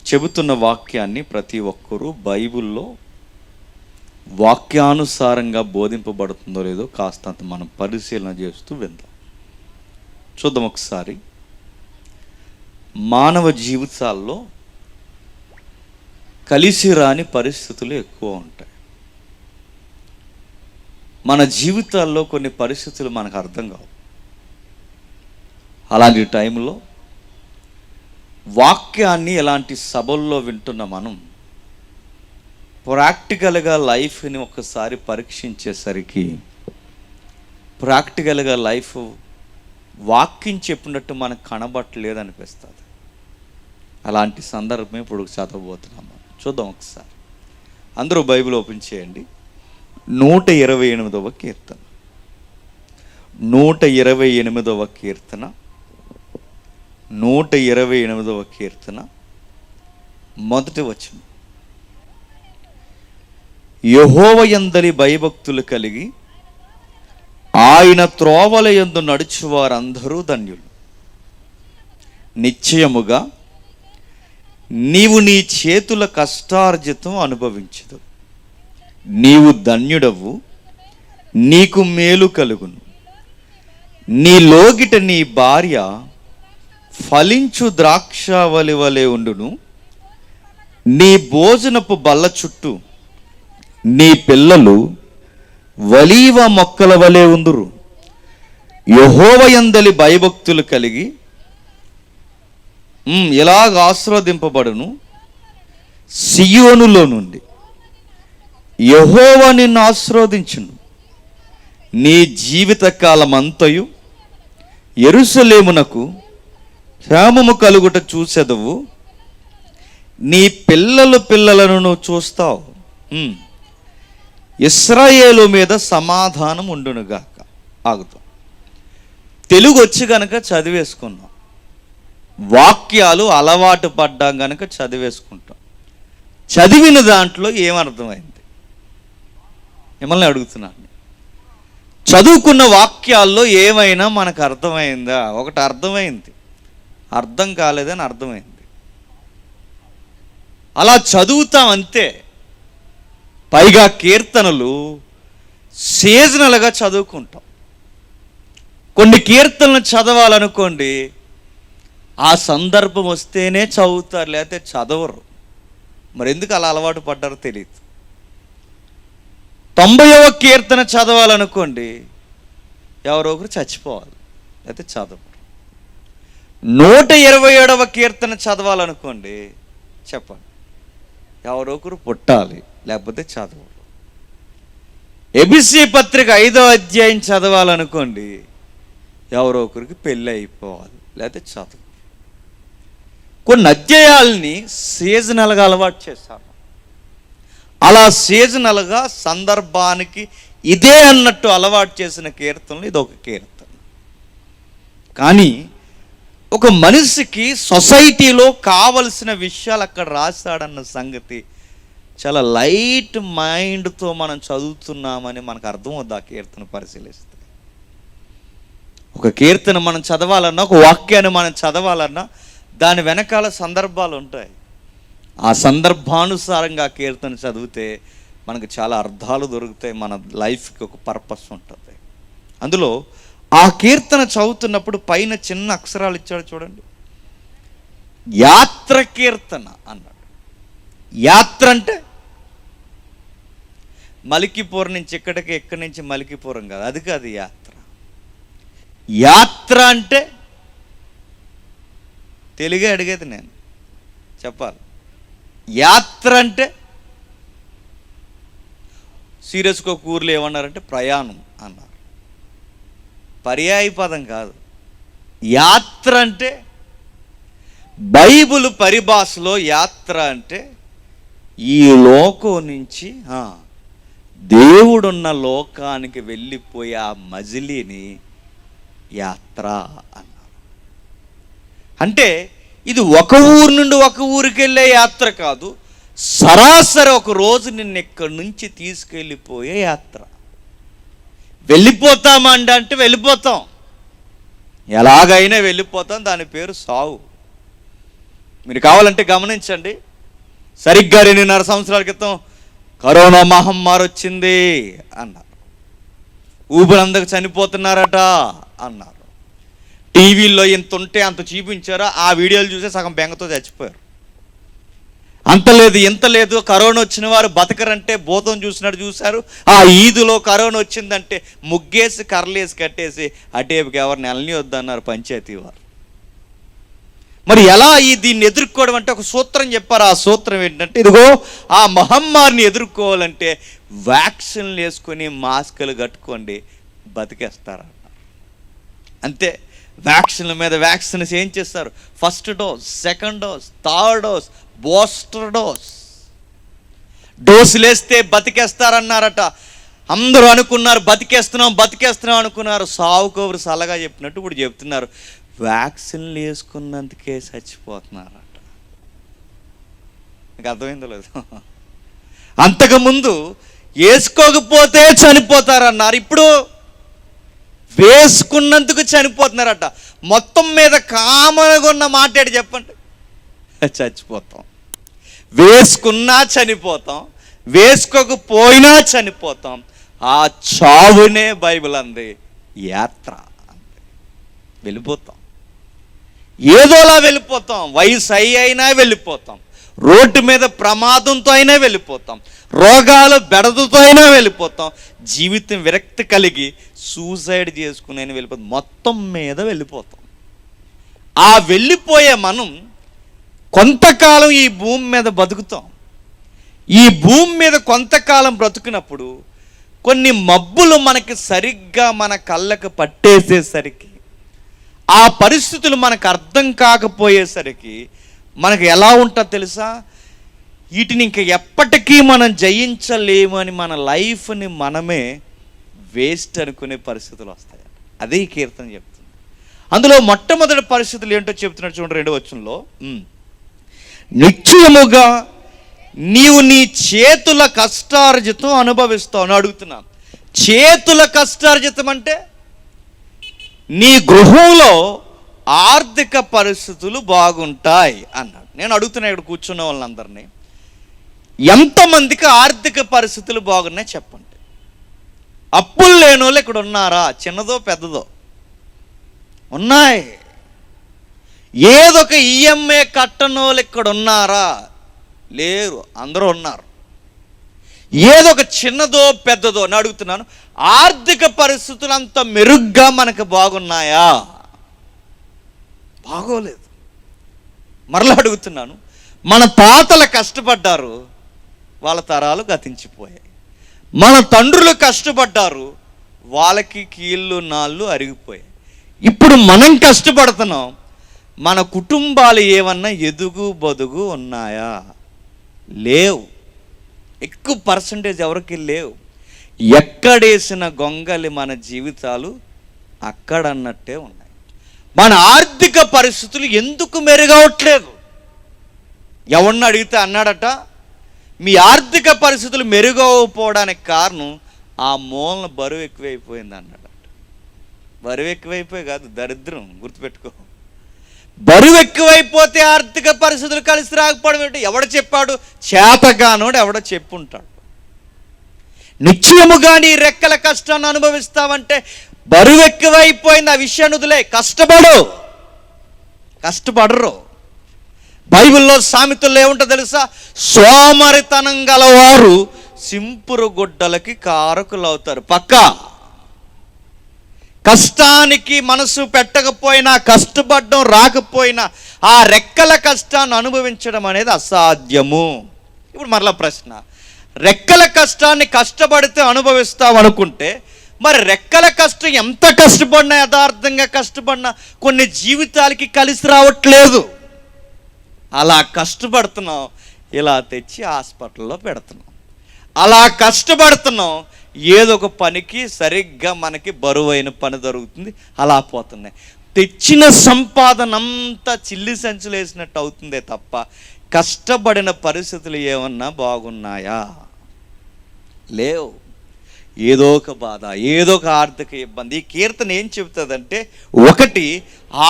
చెబుతున్న వాక్యాన్ని ప్రతి ఒక్కరూ బైబిల్లో వాక్యానుసారంగా బోధింపబడుతుందో లేదో కాస్తంత మనం పరిశీలన చేస్తూ విందాం. చూద్దాం ఒకసారి. మానవ జీవితాల్లో కలిసి రాని పరిస్థితులు ఎక్కువ ఉంటాయి. మన జీవితాల్లో కొన్ని పరిస్థితులు మనకు అర్థం కావు. అలాంటి టైంలో వాక్యాన్ని ఎలాంటి సభల్లో వింటున్న మనం ప్రాక్టికల్గా లైఫ్ని ఒకసారి పరీక్షించేసరికి ప్రాక్టికల్గా లైఫ్ వాక్యం చెప్పినట్టు మనకు కనబట్టలేదు అనిపిస్తుంది. అలాంటి సందర్భం ఇప్పుడు చదవబోతున్నాము. చూద్దాం ఒకసారి. అందరూ బైబిల్ ఓపెన్ చేయండి. 128వ కీర్తన, 128వ కీర్తన, 128వ కీర్తన మొదటి వచనం. యెహోవా యందలి భయభక్తులు కలిగి ఆయన త్రోవల యందు నడుచువారందరూ ధన్యులు. నిశ్చయముగా నీవు నీ చేతుల కష్టార్జితం అనుభవించదు. నీవు ధన్యుడవు, నీకు మేలు కలుగును. నీ లోగిట నీ భార్య ఫలించు ద్రాక్షావళి వలె ఉండును. నీ భోజనపు బల్ల చుట్టూ నీ పిల్లలు వలీవ మొక్కల వలె ఉందురు. యెహోవా యందలి భయభక్తులు కలిగి ఇలాగ ఆశీర్వదింపబడును. సియోనులో నుండి యెహోవా నిన్ను ఆశీర్వదించును. నీ జీవితకాలం అంతయు యెరూషలేమునకు క్షేమము కలుగుట చూసెదవు. నీ పిల్లలను నువ్వు చూస్తావు. ఇశ్రాయేలు మీద సమాధానం ఉండునుగాక. ఆగుతాం. తెలుగు వచ్చి కనుక చదివేసుకున్నాం. వాక్యాలు అలవాటు పడ్డాం కనుక చదివేసుకుంటాం. చదివిన దాంట్లో ఏమర్థమైంది? మిమ్మల్ని అడుగుతున్నాను. చదువుకున్న వాక్యాల్లో ఏమైనా మనకు అర్థమైందా? ఒకటి అర్థమైంది, అర్థం కాలేదని అర్థమైంది. అలా చదువుతాం అంతే. పైగా కీర్తనలు సీజనల్గా చదువుకుంటాం. కొన్ని కీర్తనలు చదవాలనుకోండి, ఆ సందర్భం వస్తేనే చదువుతారు, లేకపోతే చదవరు. మరి ఎందుకు అలా అలవాటు పడ్డారో తెలియదు. 90వ కీర్తన చదవాలనుకోండి, ఎవరో ఒకరు చచ్చిపోవాలి, లేకపోతే చదవరు. 127వ కీర్తన చదవాలనుకోండి, చెప్పండి, ఎవరో ఒకరు పుట్టాలి, లేకపోతే చదవరు. ఎబిసి పత్రిక 5వ అధ్యాయం చదవాలనుకోండి, ఎవరో ఒకరికి పెళ్ళి అయిపోవాలి, లేకపోతే చదవరు. కొన్ని అధ్యాయాల్ని సీజనల్గా అలవాటు చేశాను. అలా సీజనల్గా సందర్భానికి ఇదే అన్నట్టు అలవాటు చేసిన కీర్తనలు ఇది ఒక కీర్తన. కానీ ఒక మనిషికి సొసైటీలో కావలసిన విషయాలు అక్కడ రాశాడన్న సంగతి చాలా లైట్ మైండ్తో మనం చదువుతున్నామని మనకు అర్థమవుద్ది ఆ కీర్తన పరిశీలిస్తే. ఒక కీర్తన మనం చదవాలన్నా, ఒక వాక్యాన్ని మనం చదవాలన్నా దాని వెనకాల సందర్భాలు ఉంటాయి. ఆ సందర్భానుసారంగా ఆ కీర్తన చదివితే మనకు చాలా అర్థాలు దొరుకుతాయి. మన లైఫ్కి ఒక పర్పస్ ఉంటుంది. అందులో ఆ కీర్తన చదువుతున్నప్పుడు పైన చిన్న అక్షరాలు ఇచ్చాడు చూడండి, యాత్ర కీర్తన అన్నాడు. యాత్ర అంటే మలికిపురం నుంచి ఇక్కడికి, ఇక్కడి నుంచి మలికిపురం కాదు, అది కాదు యాత్ర. యాత్ర అంటే తెలుగే అడిగేది నేను, చెప్పాలి. యాత్ర అంటే సీరియస్గా కూర్లు ఏమన్నారంటే ప్రయాణం అన్నారు. పర్యాయ పదం కాదు. యాత్ర అంటే బైబిల్ పరిభాషలో యాత్ర అంటే ఈ లోకం నుంచి దేవుడున్న లోకానికి వెళ్ళిపోయే ఆ మజిలీని యాత్ర అన్నారు. అంటే ఇది ఒక ఊరు నుండి ఒక ఊరికి వెళ్ళే యాత్ర కాదు, సరాసరి ఒక రోజు నిన్ను ఇక్కడి నుంచి తీసుకెళ్ళిపోయే యాత్ర. వెళ్ళిపోతామా అంటే వెళ్ళిపోతాం, ఎలాగైనా వెళ్ళిపోతాం. దాని పేరు సావు. మీరు కావాలంటే గమనించండి. సరిగ్గా 2.5 సంవత్సరాల క్రితం కరోనా మహమ్మారి వచ్చింది అన్నారు. ఊపిరందక చనిపోతున్నారట అన్నారు. టీవీల్లో ఎంత ఉంటే అంత చూపించారో ఆ వీడియోలు చూసి సగం బెంగతో చచ్చిపోయారు. అంత లేదు ఇంత లేదు, కరోనా వచ్చిన వారు బతకరంటే భూతం చూసినట్టు చూశారు. ఆ ఈదులో కరోనా వచ్చిందంటే ముగ్గేసి కర్రలేసి కట్టేసి అటేపుకి ఎవరు నెలని వద్దన్నారు పంచాయతీ వారు. మరి ఎలా దీన్ని ఎదుర్కోవడం అంటే ఒక సూత్రం చెప్పారు. ఆ సూత్రం ఏంటంటే, ఇదిగో ఆ మహమ్మారిని ఎదుర్కోవాలంటే వ్యాక్సిన్లు వేసుకొని మాస్కులు కట్టుకోండి, బతికేస్తారన్న. అంతే. వ్యాక్సిన్ల మీద వ్యాక్సిన్స్ ఏం చేస్తారు? First dose, second dose, third dose, booster dose. డోసులు వేస్తే బతికేస్తారన్నారట. అందరూ అనుకున్నారు బతికేస్తున్నాం అనుకున్నారు. సావు కబురు సలగా చెప్పినట్టు ఇప్పుడు చెప్తున్నారు వ్యాక్సిన్లు వేసుకున్నందుకే చచ్చిపోతున్నారట. నాకు అర్థమైందో లేదు. అంతకుముందు వేసుకోకపోతే చనిపోతారన్నారు, ఇప్పుడు వేసుకున్నందుకు చనిపోతున్నారట. మొత్తం మీద కామన్గా ఉన్న మాట ఏంటి చెప్పండి? చచ్చిపోతాం. వేసుకున్నా చనిపోతాం, వేసుకోకపోయినా చనిపోతాం. ఆ చావునే బైబిల్ అంది యాత్ర అంది. వెళ్ళిపోతాం, ఏదోలా వెళ్ళిపోతాం. వయసు అయినా వెళ్ళిపోతాం, రోడ్డు మీద ప్రమాదంతో అయినా వెళ్ళిపోతాం, రోగాలు బెడదతో అయినా వెళ్ళిపోతాం, జీవితం విరక్తి కలిగి సూసైడ్ చేసుకుని అయినా వెళ్ళిపోతాం. మొత్తం మీద వెళ్ళిపోతాం. ఆ వెళ్ళిపోయే మనం కొంతకాలం ఈ భూమి మీద బతుకుతాం. ఈ భూమి మీద కొంతకాలం బ్రతుకున్నప్పుడు కొన్ని మబ్బులు మనకి సరిగ్గా మన కళ్ళకు పట్టేసేసరికి, ఆ పరిస్థితులు మనకు అర్థం కాకపోయేసరికి మనకు ఎలా ఉంటుందో తెలుసా? వీటిని ఇంక ఎప్పటికీ మనం జయించలేము అని మన లైఫ్ని మనమే వేస్ట్ అనుకునే పరిస్థితులు వస్తాయి. అదే ఈ కీర్తన చెప్తుంది. అందులో మొట్టమొదటి పరిస్థితులు ఏంటో చెప్తున్నాడు చూడండి, 2వ వచనంలో. నిశ్చయముగా నీవు నీ చేతుల కష్టార్జితం అనుభవిస్తావు అని అడుగుతున్నా. చేతుల కష్టార్జితం అంటే నీ గృహంలో ఆర్థిక పరిస్థితులు బాగుంటాయి అన్నాడు. నేను అడుగుతున్నా ఇక్కడ కూర్చున్న వాళ్ళందరినీ, ఎంతమందికి ఆర్థిక పరిస్థితులు బాగున్నాయి చెప్పండి. అప్పులు లేని వాళ్ళు ఇక్కడ ఉన్నారా? చిన్నదో పెద్దదో ఉన్నాయి. ఏదొక ఈఎంఐ కట్టని వాళ్ళు ఇక్కడ ఉన్నారా? లేరు, అందరూ ఉన్నారు. ఏదొక చిన్నదో పెద్దదో అని అడుగుతున్నాను. ఆర్థిక పరిస్థితులు అంత మెరుగ్గా మనకు బాగున్నాయా? బాగోలేదు. మరలా అడుగుతున్నాను, మన తాతలు కష్టపడ్డారు, వాళ్ళ తరాలు గతించిపోయాయి. మన తండ్రులు కష్టపడ్డారు, వాళ్ళకి కీళ్ళు నాళ్ళు అరిగిపోయాయి. ఇప్పుడు మనం కష్టపడుతున్నాం, మన కుటుంబాలు ఏమన్నా ఎదుగు బదుగు ఉన్నాయా? లేవు. ఎక్కువ పర్సంటేజ్ ఎవరికి లేవు. ఎక్కడేసిన గొంగలి మన జీవితాలు అక్కడన్నట్టే ఉన్నాయి. మన ఆర్థిక పరిస్థితులు ఎందుకు మెరుగవట్లేదు? ఎవరిని అడిగితే అన్నాడట, మీ ఆర్థిక పరిస్థితులు మెరుగవకపోవడానికి కారణం ఆ మూలన బరువు ఎక్కువైపోయింది అన్నాడట. బరువు ఎక్కువైపోయి కాదు, దరిద్రం. గుర్తుపెట్టుకో. బరువు ఎక్కువైపోతే ఆర్థిక పరిస్థితులు కలిసి రాకపోవడం ఏంటి? ఎవడు చెప్పాడు? చేతగానోడు ఎవడో చెప్పుంటాడు. నిశ్చయముగా నీ రెక్కల కష్టాన్ని అనుభవిస్తావంటే బరువు ఎక్కువైపోయింది, ఆ విషయాన్ని వదిలే. కష్టపడరు. బైబిల్లో సామెతల్లో ఏముంటుందో తెలుసా? సోమరితనం గలవారు సింపురు గుడ్డలకి కారకులు అవుతారు. పక్కా. కష్టానికి మనసు పెట్టకపోయినా, కష్టపడడం రాకపోయినా ఆ రెక్కల కష్టాన్ని అనుభవించడం అనేది అసాధ్యము. ఇప్పుడు మరలా ప్రశ్న, రెక్కల కష్టాన్ని కష్టపడితే అనుభవిస్తాం అనుకుంటే, మరి రెక్కల కష్టం ఎంత కష్టపడినా, యథార్థంగా కష్టపడినా కొన్ని జీవితాలకి కలిసి రావట్లేదు. అలా కష్టపడుతున్నాం, ఇలా తెచ్చి హాస్పిటల్లో పెడుతున్నాం. అలా కష్టపడుతున్నాం, ఏదో ఒక పనికి సరిగ్గా మనకి బరువైన పని దొరుకుతుంది, అలా పోతున్నాయి. తెచ్చిన సంపాదన అంతా చిల్లి సంచులు వేసినట్టు అవుతుందే తప్ప కష్టపడిన పరిస్థితులు ఏమన్నా బాగున్నాయా? లేవు. ఏదో ఒక బాధ, ఏదో ఒక ఆర్థిక ఇబ్బంది. ఈ కీర్తన ఏం చెబుతుందంటే, ఒకటి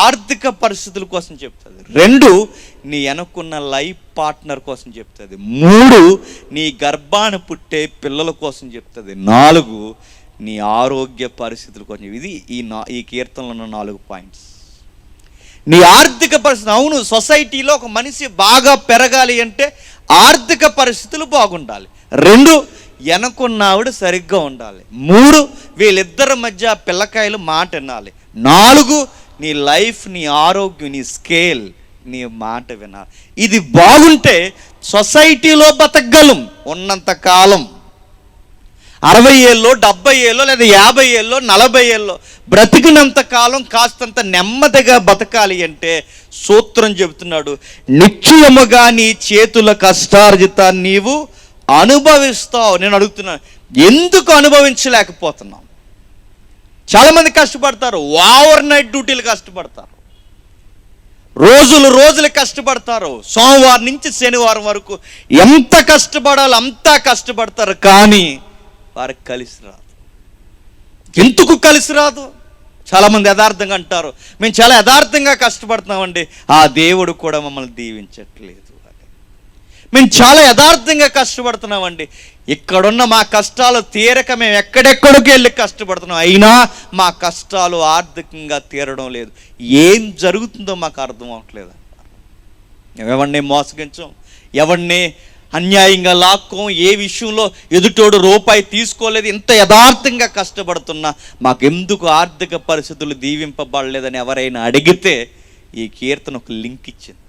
ఆర్థిక పరిస్థితుల కోసం చెప్తుంది, రెండు నీ వెనక్కున్న లైఫ్ పార్ట్నర్ కోసం చెప్తుంది, మూడు నీ గర్భాన పుట్టే పిల్లల కోసం చెప్తుంది, నాలుగు నీ ఆరోగ్య పరిస్థితుల కోసం. ఇది ఈ కీర్తనలో ఉన్న 4 పాయింట్స్. నీ ఆర్థిక పరిస్థితి. అవును, సొసైటీలో ఒక మనిషి బాగా పెరగాలి అంటే ఆర్థిక పరిస్థితులు బాగుండాలి, రెండు వెనకున్న ఆవిడ సరిగ్గా ఉండాలి, మూడు వీళ్ళిద్దరి మధ్య పిల్లకాయలు మాట వినాలి, నాలుగు నీ లైఫ్, నీ ఆరోగ్యం, నీ స్కేల్, నీ మాట వినాలి. ఇది బాగుంటే సొసైటీలో బతకగలం ఉన్నంత కాలం. 60 ఏళ్ళో 70 ఏళ్ళో లేదా 50 ఏళ్ళో 40 ఏళ్ళో బ్రతికినంత కాలం కాస్తంత నెమ్మదిగా బతకాలి అంటే సూత్రం చెబుతున్నాడు, నిశ్చయముగా నీ చేతుల కష్టార్జితాన్ని నీవు అనుభవిస్తావు. నేను అడుగుతున్నాను, ఎందుకు అనుభవించలేకపోతున్నాం? చాలామంది కష్టపడతారు, ఓవర్ నైట్ డ్యూటీలు కష్టపడతారు, రోజులు కష్టపడతారు, సోమవారం నుంచి శనివారం వరకు ఎంత కష్టపడాలో అంతా కష్టపడతారు, కానీ వారికి కలిసి రాదు. ఎందుకు కలిసి రాదు? చాలామంది యథార్థంగా అంటారు, మేము చాలా యథార్థంగా కష్టపడుతున్నామండి, ఆ దేవుడు కూడా మమ్మల్ని దీవించట్లేదు. మేము చాలా యథార్థంగా కష్టపడుతున్నామండి, ఇక్కడున్న మా కష్టాలు తీరక మేము ఎక్కడెక్కడికి వెళ్ళి కష్టపడుతున్నాం, అయినా మా కష్టాలు ఆర్థికంగా తీరడం లేదు. ఏం జరుగుతుందో మాకు అర్థం అవ్వట్లేదు. ఎవరిని మోసగించాం, ఎవరిని అన్యాయంగా లాక్కోం, ఏ విషయంలో ఎదుటోడు రూపాయి తీసుకోలేదు, ఇంత యథార్థంగా కష్టపడుతున్నా మాకెందుకు ఆర్థిక పరిస్థితులు దీవింపబడలేదని ఎవరైనా అడిగితే ఈ కీర్తన ఒక లింక్ ఇచ్చింది.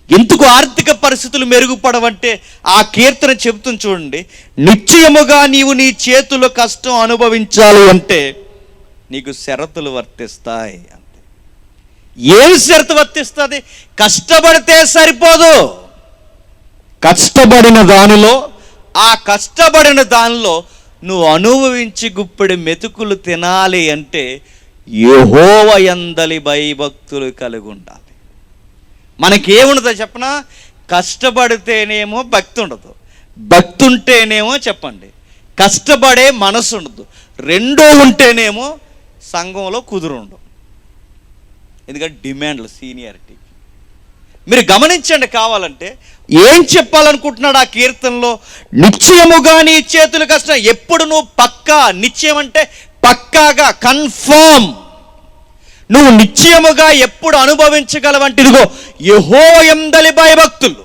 ఎందుకు ఆర్థిక పరిస్థితులు మెరుగుపడవంటే ఆ కీర్తన చెబుతుంది చూడండి, నిశ్చయముగా నీవు నీ చేతుల కష్టం అనుభవించాలి అంటే నీకు షరతులు వర్తిస్తాయి అంటే. ఏం షరతు వర్తిస్తుంది? కష్టపడితే సరిపోదు. కష్టపడిన దానిలో నువ్వు అనుభవించి గుప్పెడు మెతుకులు తినాలి అంటే యెహోవా యందలి భయభక్తులు కలిగి ఉండాలి. మనకేముండదో చెప్పనా? కష్టపడితేనేమో భక్తి ఉండదు, భక్తి ఉంటేనేమో చెప్పండి కష్టపడే మనసు ఉండదు, రెండో ఉంటేనేమో సంఘంలో కుదురుండవు. ఎందుకంటే డిమాండ్లు, సీనియారిటీ. మీరు గమనించండి, కావాలంటే ఏం చెప్పాలనుకుంటున్నాడు ఆ కీర్తనలో? నిశ్చయముగా నీ చేతుల కష్టం. ఎప్పుడు నువ్వు పక్కా, నిశ్చయం అంటే పక్కాగా, కన్ఫర్మ్, నువ్వు నిశ్చయముగా ఎప్పుడు అనుభవించగలవంటే ఇదిగో యెహోవా యందలి భయభక్తులు.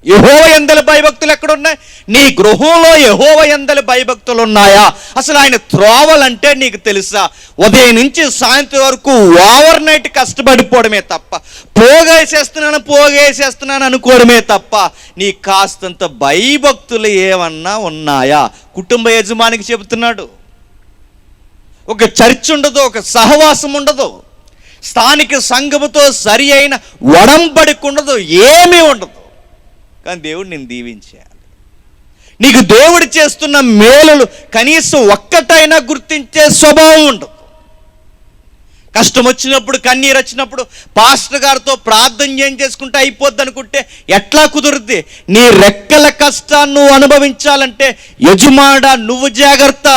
యెహోవా యందలి భయభక్తులు ఎక్కడున్నాయి? నీ గృహంలో యెహోవా యందలి భయభక్తులు ఉన్నాయా? అసలు ఆయన త్రోవలంటే నీకు తెలుసా? ఉదయం నుంచి సాయంత్రం వరకు ఓవర్ నైట్ కష్టపడిపోవడమే తప్ప, పోగేసేస్తున్నాను అనుకోవడమే తప్ప నీ కాస్తంత భయభక్తులు ఏమన్నా ఉన్నాయా? కుటుంబ యజమానికి చెబుతున్నాడు. ఒక చర్చ్ ఉండదు, ఒక సహవాసం ఉండదు, స్థానిక సంఘముతో సరి అయిన ఒడంబడిక ఉండదు, ఏమీ ఉండదు. కానీ దేవుడు నేను దీవించేయాలి. నీకు దేవుడు చేస్తున్న మేలులు కనీసం ఒక్కటైనా గుర్తించే స్వభావం ఉండదు. కష్టం వచ్చినప్పుడు, కన్నీరు వచ్చినప్పుడు పాస్టర్ గారితో ప్రార్థన ఏం చేసుకుంటే అయిపోద్ది అనుకుంటే ఎట్లా కుదురుద్ది? నీ రెక్కల కష్టాన్ని నువ్వు అనుభవించాలంటే యజమానుడా నువ్వు జాగ్రత్త.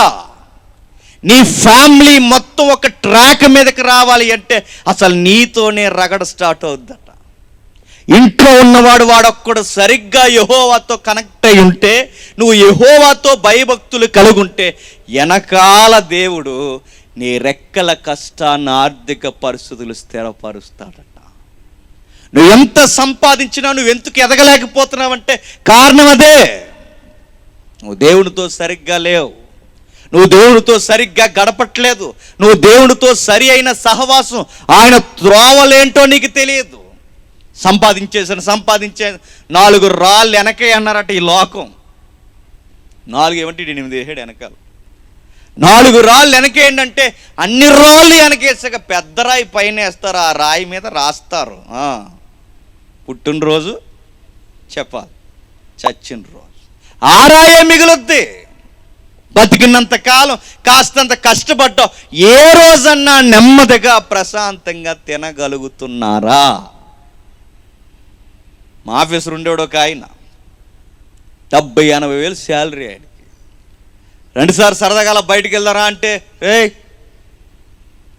నీ ఫ్యామిలీ మొత్తం ఒక ట్రాక్ మీదకి రావాలి అంటే అసలు నీతోనే రగడ స్టార్ట్ అవుద్దట. ఇంట్లో ఉన్నవాడు వాడొక్కడు సరిగ్గా యెహోవాతో కనెక్ట్ అయి ఉంటే, నువ్వు యెహోవాతో భయభక్తులు కలుగుంటే వెనకాల దేవుడు నీ రెక్కల కష్టాన్ని, ఆర్థిక పరిస్థితులు స్థిరపరుస్తాడట. నువ్వు ఎంత సంపాదించినా నువ్వు ఎందుకు ఎదగలేకపోతున్నావంటే కారణం అదే. నువ్వు దేవునితో సరిగ్గా లేవు, నువ్వు దేవునితో సరిగ్గా గడపట్లేదు, నువ్వు దేవునితో సరి అయిన సహవాసం, ఆయన త్రోవలేంటో నీకు తెలియదు. సంపాదించే 4 రాళ్ళు వెనకే అన్నారట ఈ లోకం. 4 ఏమంటే 8 వేసాడు వెనకాల. 4 రాళ్ళు వెనకేంటంటే అన్ని రాళ్ళు వెనకేసాక పెద్ద రాయి పైన వేస్తారు, ఆ రాయి మీద రాస్తారు పుట్టినరోజు చెప్పాలి, చచ్చిన రోజు. ఆ రాయే మిగులుద్ది. బతికినంత కాలం కాస్తంత కష్టపడ్డావు, ఏ రోజన్నా నెమ్మదిగా ప్రశాంతంగా తినగలుగుతున్నారా? మా ఆఫీసర్ ఉండేవాడు ఒక ఆయన, 70-80 వేలు శాలరీ ఆయనకి. రెండుసార్లు సరదాగా అలా బయటికి వెళ్దారా అంటే ఏయ్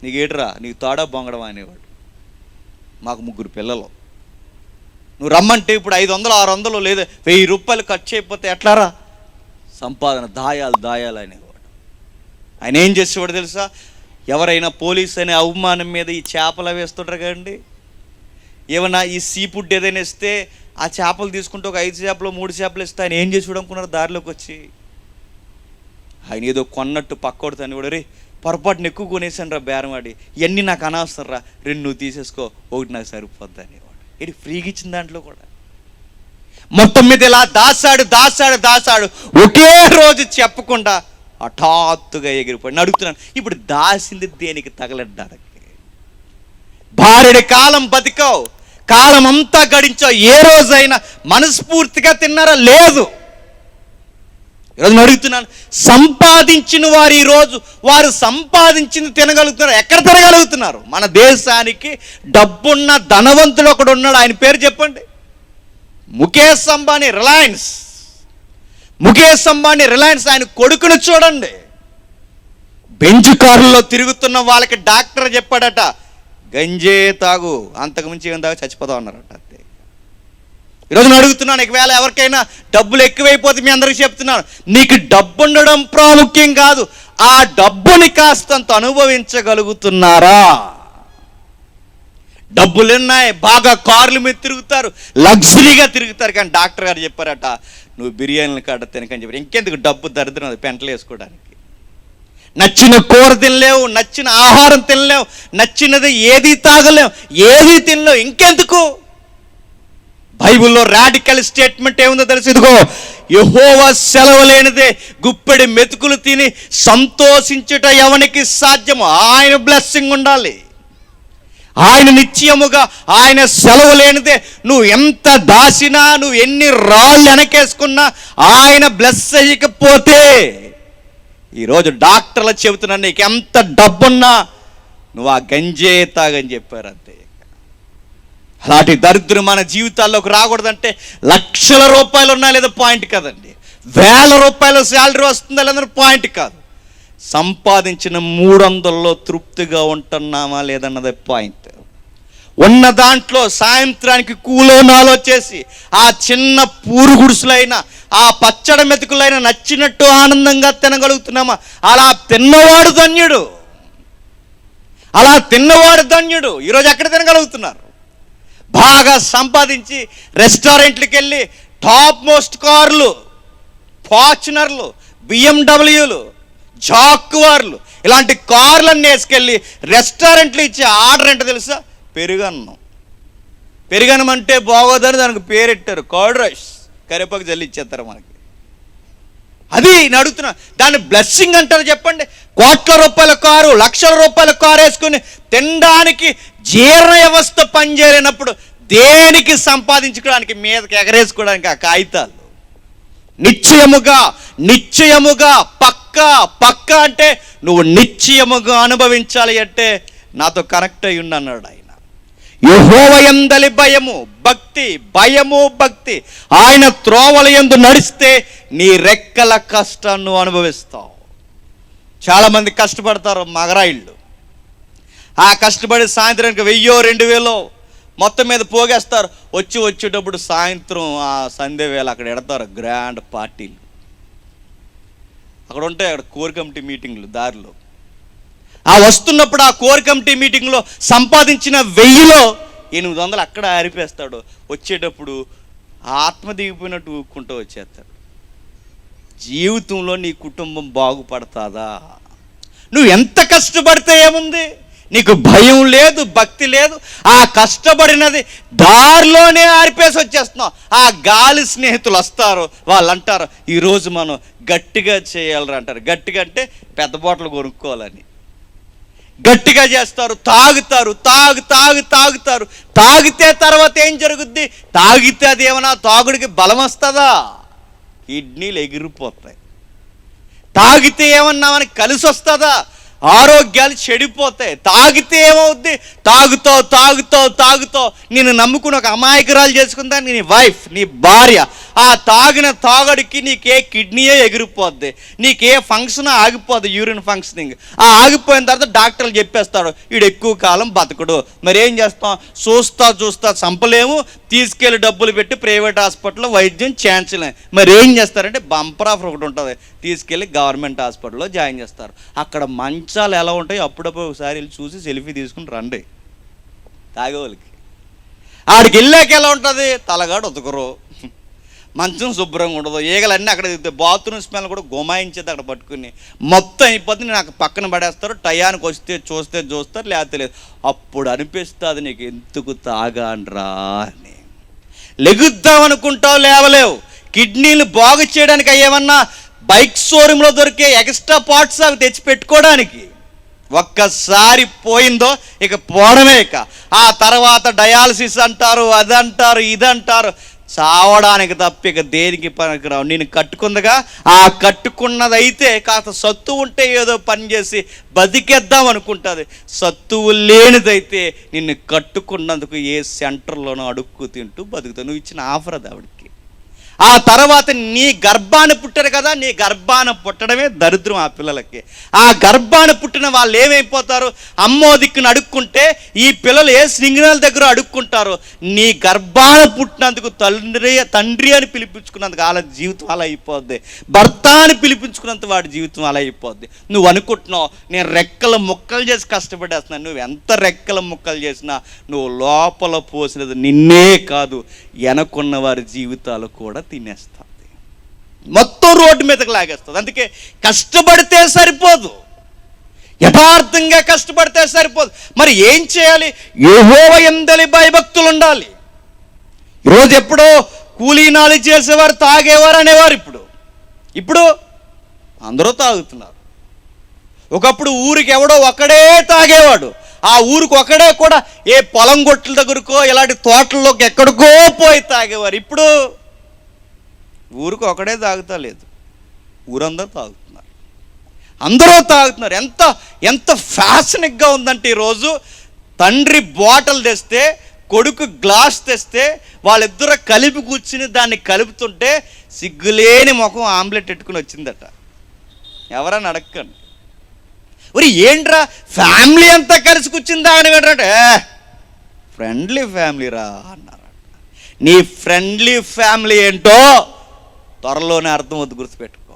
నీకేట్రా నీకు తాడా బొంగడం అనేవాడు. మాకు 3 పిల్లలు, నువ్వు రమ్మంటే ఇప్పుడు 500 600 లేదా 1000 రూపాయలు ఖర్చు అయిపోతే ఎట్లారా, సంపాదన దాయాలు అనేవాడు. ఆయన ఏం చేసేవాడు తెలుసా? ఎవరైనా పోలీస్ అనే అవమానం మీద ఈ చేపలు వేస్తుంటారు కదండి, ఏమన్నా ఈ సీ ఫుడ్ ఏదైనా ఇస్తే ఆ చేపలు తీసుకుంటే ఒక 5 చేపలు 3 చేపలు ఇస్తే ఆయన ఏం చేసి అనుకున్నారు? దారిలోకి వచ్చి ఆయన ఏదో కొన్నట్టు పక్కోడు తని కూడా, రే పొరపాటున ఎక్కువ కొనేసాను రా బేరమాడి, ఇవన్నీ నాకు అనవసరం రా, 2 నువ్వు తీసేసుకో, 1 నాకు సరిపోద్ది అనేవాడు. ఇది ఫ్రీగా ఇచ్చిన దాంట్లో కూడా మొత్తం మీద ఇలా దాసాడు ఒకే రోజు చెప్పకుండా హఠాత్తుగా ఎగిరిపోయి. అడుగుతున్నాను, ఇప్పుడు దాసింది దేనికి? తగలడ్డానికి. భార్యడి కాలం బతికావు, కాలం అంతా గడించావు, ఏ రోజైనా మనస్ఫూర్తిగా తిన్నారా? లేదు. ఈరోజు అడుగుతున్నాను, సంపాదించిన వారు ఈరోజు వారు సంపాదించింది తినగలుగుతున్నారు. ఎక్కడ తినగలుగుతున్నారు? మన దేశానికి డబ్బున్న ధనవంతుడు ఒకడు ఉన్నాడు, ఆయన పేరు చెప్పండి. ముఖేష్ అంబానీ రిలయన్స్ ఆయన కొడుకును చూడండి. బెంజ్ కారులో తిరుగుతున్న వాళ్ళకి డాక్టర్ చెప్పాడట, గంజే తాగు, అంతకుమించి ఏం తాగు చచ్చిపోతావు అన్నారట. అంతే. ఈరోజు అడుగుతున్నాను, ఒకవేళ ఎవరికైనా డబ్బులు ఎక్కువైపోతే మీ అందరికీ చెప్తున్నాను, నీకు డబ్బు ఉండడం ప్రాముఖ్యం కాదు, ఆ డబ్బుని కాస్తంత అనుభవించగలుగుతున్నారా? డబ్బులు ఉన్నాయి, బాగా కార్ల మీద తిరుగుతారు, లగ్జరీగా తిరుగుతారు, కానీ డాక్టర్ గారు చెప్పారట, నువ్వు బిర్యానీలు కాడ తినకని చెప్పారు. ఇంకెందుకు డబ్బు దరిద్రం, అది పెంటలు వేసుకోవడానికి. నచ్చిన కూర తినలేవు, నచ్చిన ఆహారం తినలేవు, నచ్చినది ఏది తాగలేవు, ఏది తినలేవు, ఇంకెందుకు? బైబిల్లో రాడికల్ స్టేట్మెంట్ ఏముందో తెలుసు, ఇదిగో యెహోవా సెలవు లేనిదే గుప్పెడి మెతుకులు తిని సంతోషించుట ఎవనికి సాధ్యము? ఆయన బ్లెస్సింగ్ ఉండాలి, ఆయన నిశ్చయముగా, ఆయన సెలవు లేనిదే నువ్వు ఎంత దాసినా, నువ్వు ఎన్ని రాళ్ళు వెనకేసుకున్నా ఆయన బ్లెస్ చేయకపోతే, ఈరోజు డాక్టర్లు చెబుతున్నా నీకు ఎంత డబ్బున్నా నువ్వు ఆ గంజే తాగని చెప్పారు. అంతే. అలాంటి దరిద్రం మన జీవితాల్లోకి రాకూడదంటే లక్షల రూపాయలు ఉన్నా లేదా పాయింట్ కాదండి, 1000 రూపాయల శాలరీ వస్తుందా లేదని పాయింట్ కాదు, సంపాదించిన 300లో తృప్తిగా ఉంటున్నామా లేదన్నదే పాయింట్. ఉన్న దాంట్లో సాయంత్రానికి కూలోనాలో చేసి ఆ చిన్న పూరు గుడుసులైనా ఆ పచ్చడి మెతుకులైనా నచ్చినట్టు ఆనందంగా తినగలుగుతున్నామా? అలా తిన్నవాడు ధన్యుడు. ఈరోజు ఎక్కడ తినగలుగుతున్నారు? బాగా సంపాదించి రెస్టారెంట్లకు వెళ్ళి టాప్ మోస్ట్ కార్లు, ఫార్చునర్లు, బిఎండబ్ల్యూలు, జాక్వార్లు, ఇలాంటి కార్లన్నీ వేసుకెళ్ళి రెస్టారెంట్లు ఇచ్చే ఆర్డర్ ఏంటో తెలుసా? పెరుగన్నం అంటే బాగోదని దానికి పేరెట్టారు, కర్డ్ రైస్, కరివేపాకు జల్లి ఇచ్చేస్తారు మనకి. అది నేను అడుగుతున్నా, దాన్ని బ్లెస్సింగ్ అంటారు చెప్పండి? కోట్ల రూపాయల కారు, లక్షల రూపాయల కారు వేసుకుని తినడానికి జీర్ణ వ్యవస్థ పనిచేయలేనప్పుడు దేనికి సంపాదించుకోవడానికి, మీదకి ఎగరేసుకోవడానికి ఆ కాగితాలు? నిశ్చయముగా పక్క అంటే నువ్వు నిశ్చయముగా అనుభవించాలి అంటే నాతో కనెక్ట్ అయ్యి ఉన్నాడు ఆయన. యెహోవా యందలి భయము భక్తి, ఆయన త్రోవల యందు నడిస్తే నీ రెక్కల కష్టాన్ని నువ్వు అనుభవిస్తావు. చాలామంది కష్టపడతారు మగరాయిళ్ళు, ఆ కష్టపడి సాయంత్రానికి 1000-2000 మొత్తం మీద పోగేస్తారు. వచ్చేటప్పుడు సాయంత్రం ఆ సంధ్య వేళ అక్కడ ఎడతారు గ్రాండ్ పార్టీలు. అక్కడ ఉంటాయి, అక్కడ కోర్ కమిటీ మీటింగ్లు దారిలో. ఆ వస్తున్నప్పుడు ఆ కోర్ కమిటీ మీటింగ్లో సంపాదించిన 1000లో 800 అక్కడ ఆరిపేస్తాడు. వచ్చేటప్పుడు ఆత్మ దిగిపోయినట్టు ఊక్కుంటూ వచ్చేస్తాడు. జీవితంలో నీ కుటుంబం బాగుపడతాదా? నువ్వు ఎంత కష్టపడితే ఏముంది? నీకు భయం లేదు, భక్తి లేదు, ఆ కష్టపడినది దారిలోనే ఆరిపేసి వచ్చేస్తున్నావు. ఆ గాలి స్నేహితులు వస్తారు, వాళ్ళు అంటారు ఈరోజు మనం గట్టిగా చేయాలరా అంటారు. గట్టిగా అంటే పెద్ద బాటలు కొనుక్కోవాలని గట్టిగా చేస్తారు, తాగుతారు. తాగితే తర్వాత ఏం జరుగుద్ది? తాగితే అది ఏమన్నా తాగుడికి బలం వస్తుందా? కిడ్నీలు ఎగిరిపోతాయి. తాగితే ఏమన్నా మనకి కలిసి వస్తుందా? ఆరోగ్యాలు చెడిపోతాయి. తాగితే ఏమవుద్ది? తాగుతావు. నేను నమ్ముకుని ఒక అమాయకురాలు చేసుకుందా నీ వైఫ్, నీ భార్య, ఆ తాగిన తాగడికి నీకే కిడ్నీయే ఎగిరిపోద్ది, నీకే ఫంక్షన్ ఆగిపోద్ది, యూరిన్ ఫంక్షనింగ్. ఆ ఆగిపోయిన తర్వాత డాక్టర్లు చెప్పేస్తాడు వీడు ఎక్కువ కాలం బతకడు. మరి ఏం చేస్తాం? చూస్తా చంపలేము, తీసుకెళ్ళి డబ్బులు పెట్టి ప్రైవేట్ హాస్పిటల్లో వైద్యం చేయించలేము. మరి ఏం చేస్తారంటే బంపర్ ఆఫర్ ఒకటి ఉంటుంది, తీసుకెళ్ళి గవర్నమెంట్ హాస్పిటల్లో జాయిన్ చేస్తారు. అక్కడ మంచాలు ఎలా ఉంటాయి అప్పుడప్పుడు ఒకసారి వెళ్ళి చూసి సెల్ఫీ తీసుకుని రండి. తాగేవాళ్ళకి ఆడికి వెళ్ళాక ఎలా ఉంటుంది? తలగాడు ఉతకరు, మంచం శుభ్రంగా ఉండదు, ఈగలన్నీ అక్కడ దిగుతాయి, బాత్రూమ్ స్మెల్ కూడా గుమాయించేది అక్కడ పట్టుకుని మొత్తం అయిపోతుంది. నాకు పక్కన పడేస్తారు, టయానికి వస్తే చూస్తారు, లేకపోతే లేదు. అప్పుడు అనిపిస్తుంది నీకు ఎందుకు తాగాండ్రా అని. లెగుద్దామనుకుంటావు, లేవలేవు. కిడ్నీలు బాగు చేయడానికి అయ్యేమన్నా బైక్ షోరూంలో దొరికే ఎక్స్ట్రా పార్ట్స్ అవి తెచ్చి పెట్టుకోవడానికి. ఒక్కసారి పోయిందో ఇక పోవడమే. ఇక ఆ తర్వాత డయాలసిస్ అంటారు, అదంటారు, ఇదంటారు. చావడానికి తప్ప ఇక దేనికి పనికిరావు. నేను కట్టుకుందగా, ఆ కట్టుకున్నదైతే కాస్త సత్తువు ఉంటే ఏదో పని చేసి బతికేద్దాం అనుకుంటుంది. సత్తువు లేనిదైతే నిన్ను కట్టుకున్నందుకు ఏ సెంటర్లోనో అడుక్కు తింటూ బతుకుతావు. నువ్వు ఇచ్చిన ఆఫర్ అది ఆవిడకి. ఆ తర్వాత నీ గర్భాన్ని పుట్టారు కదా, నీ గర్భాన్ని పుట్టడమే దరిద్రం ఆ పిల్లలకి. ఆ గర్భాన్ని పుట్టిన వాళ్ళు ఏమైపోతారు? అమ్మో దిక్కును అడుక్కుంటే ఈ పిల్లలు ఏ సిగ్నల్ దగ్గర అడుక్కుంటారు. నీ గర్భాన్ని పుట్టినందుకు తండ్రి అని పిలిపించుకున్నందుకు వాళ్ళ జీవితం అలా అయిపోద్ది, భర్త అని పిలిపించుకున్నంత వాడి జీవితం అలా అయిపోద్ది. నువ్వు అనుకుంటున్నావు నేను రెక్కల ముక్కలు చేసి కష్టపడేస్తున్నాను. నువ్వు ఎంత రెక్కల ముక్కలు చేసినా నువ్వు లోపల పోసినది నిన్నే కాదు, వెనకున్న వారి జీవితాలు కూడా తినేస్తుంది, మొత్తం రోడ్డు మీదకి లాగేస్తుంది. అందుకే కష్టపడితే సరిపోదు, యథార్థంగా కష్టపడితే సరిపోదు. మరి ఏం చేయాలి? యెహోవా యందలి భయభక్తులు ఉండాలి. ఈరోజు ఎప్పుడో కూలీనాలు చేసేవారు తాగేవారు అనేవారు, ఇప్పుడు అందరూ తాగుతున్నారు. ఒకప్పుడు ఊరికి ఎవడో ఒకడే తాగేవాడు, ఆ ఊరికి ఒకడే కూడా ఏ పొలం గొట్ల దగ్గరకో ఇలాంటి తోటల్లోకి ఎక్కడికో పోయి తాగేవారు. ఇప్పుడు ఊరికి ఒకడే తాగుతా లేదు, ఊరందరూ తాగుతున్నారు, అందరూ తాగుతున్నారు. ఎంత ఫ్యాషనిక్గా ఉందంటే ఈరోజు తండ్రి బాటిల్ తెస్తే, కొడుకు గ్లాస్ తెస్తే, వాళ్ళిద్దరూ కలిపి కూర్చుని దాన్ని కలుపుతుంటే సిగ్గులేని ముఖం ఆమ్లెట్ పెట్టుకుని వచ్చిందట. ఎవరని అడగండి. మరి ఏంట్రా ఫ్యామిలీ అంతా కలిసి కూర్చుందా అని ఏంటంటే ఫ్రెండ్లీ ఫ్యామిలీ రా అన్నారట. నీ ఫ్రెండ్లీ ఫ్యామిలీ ఏంటో త్వరలోనే అర్థమవుతుంది, గుర్తుపెట్టుకో.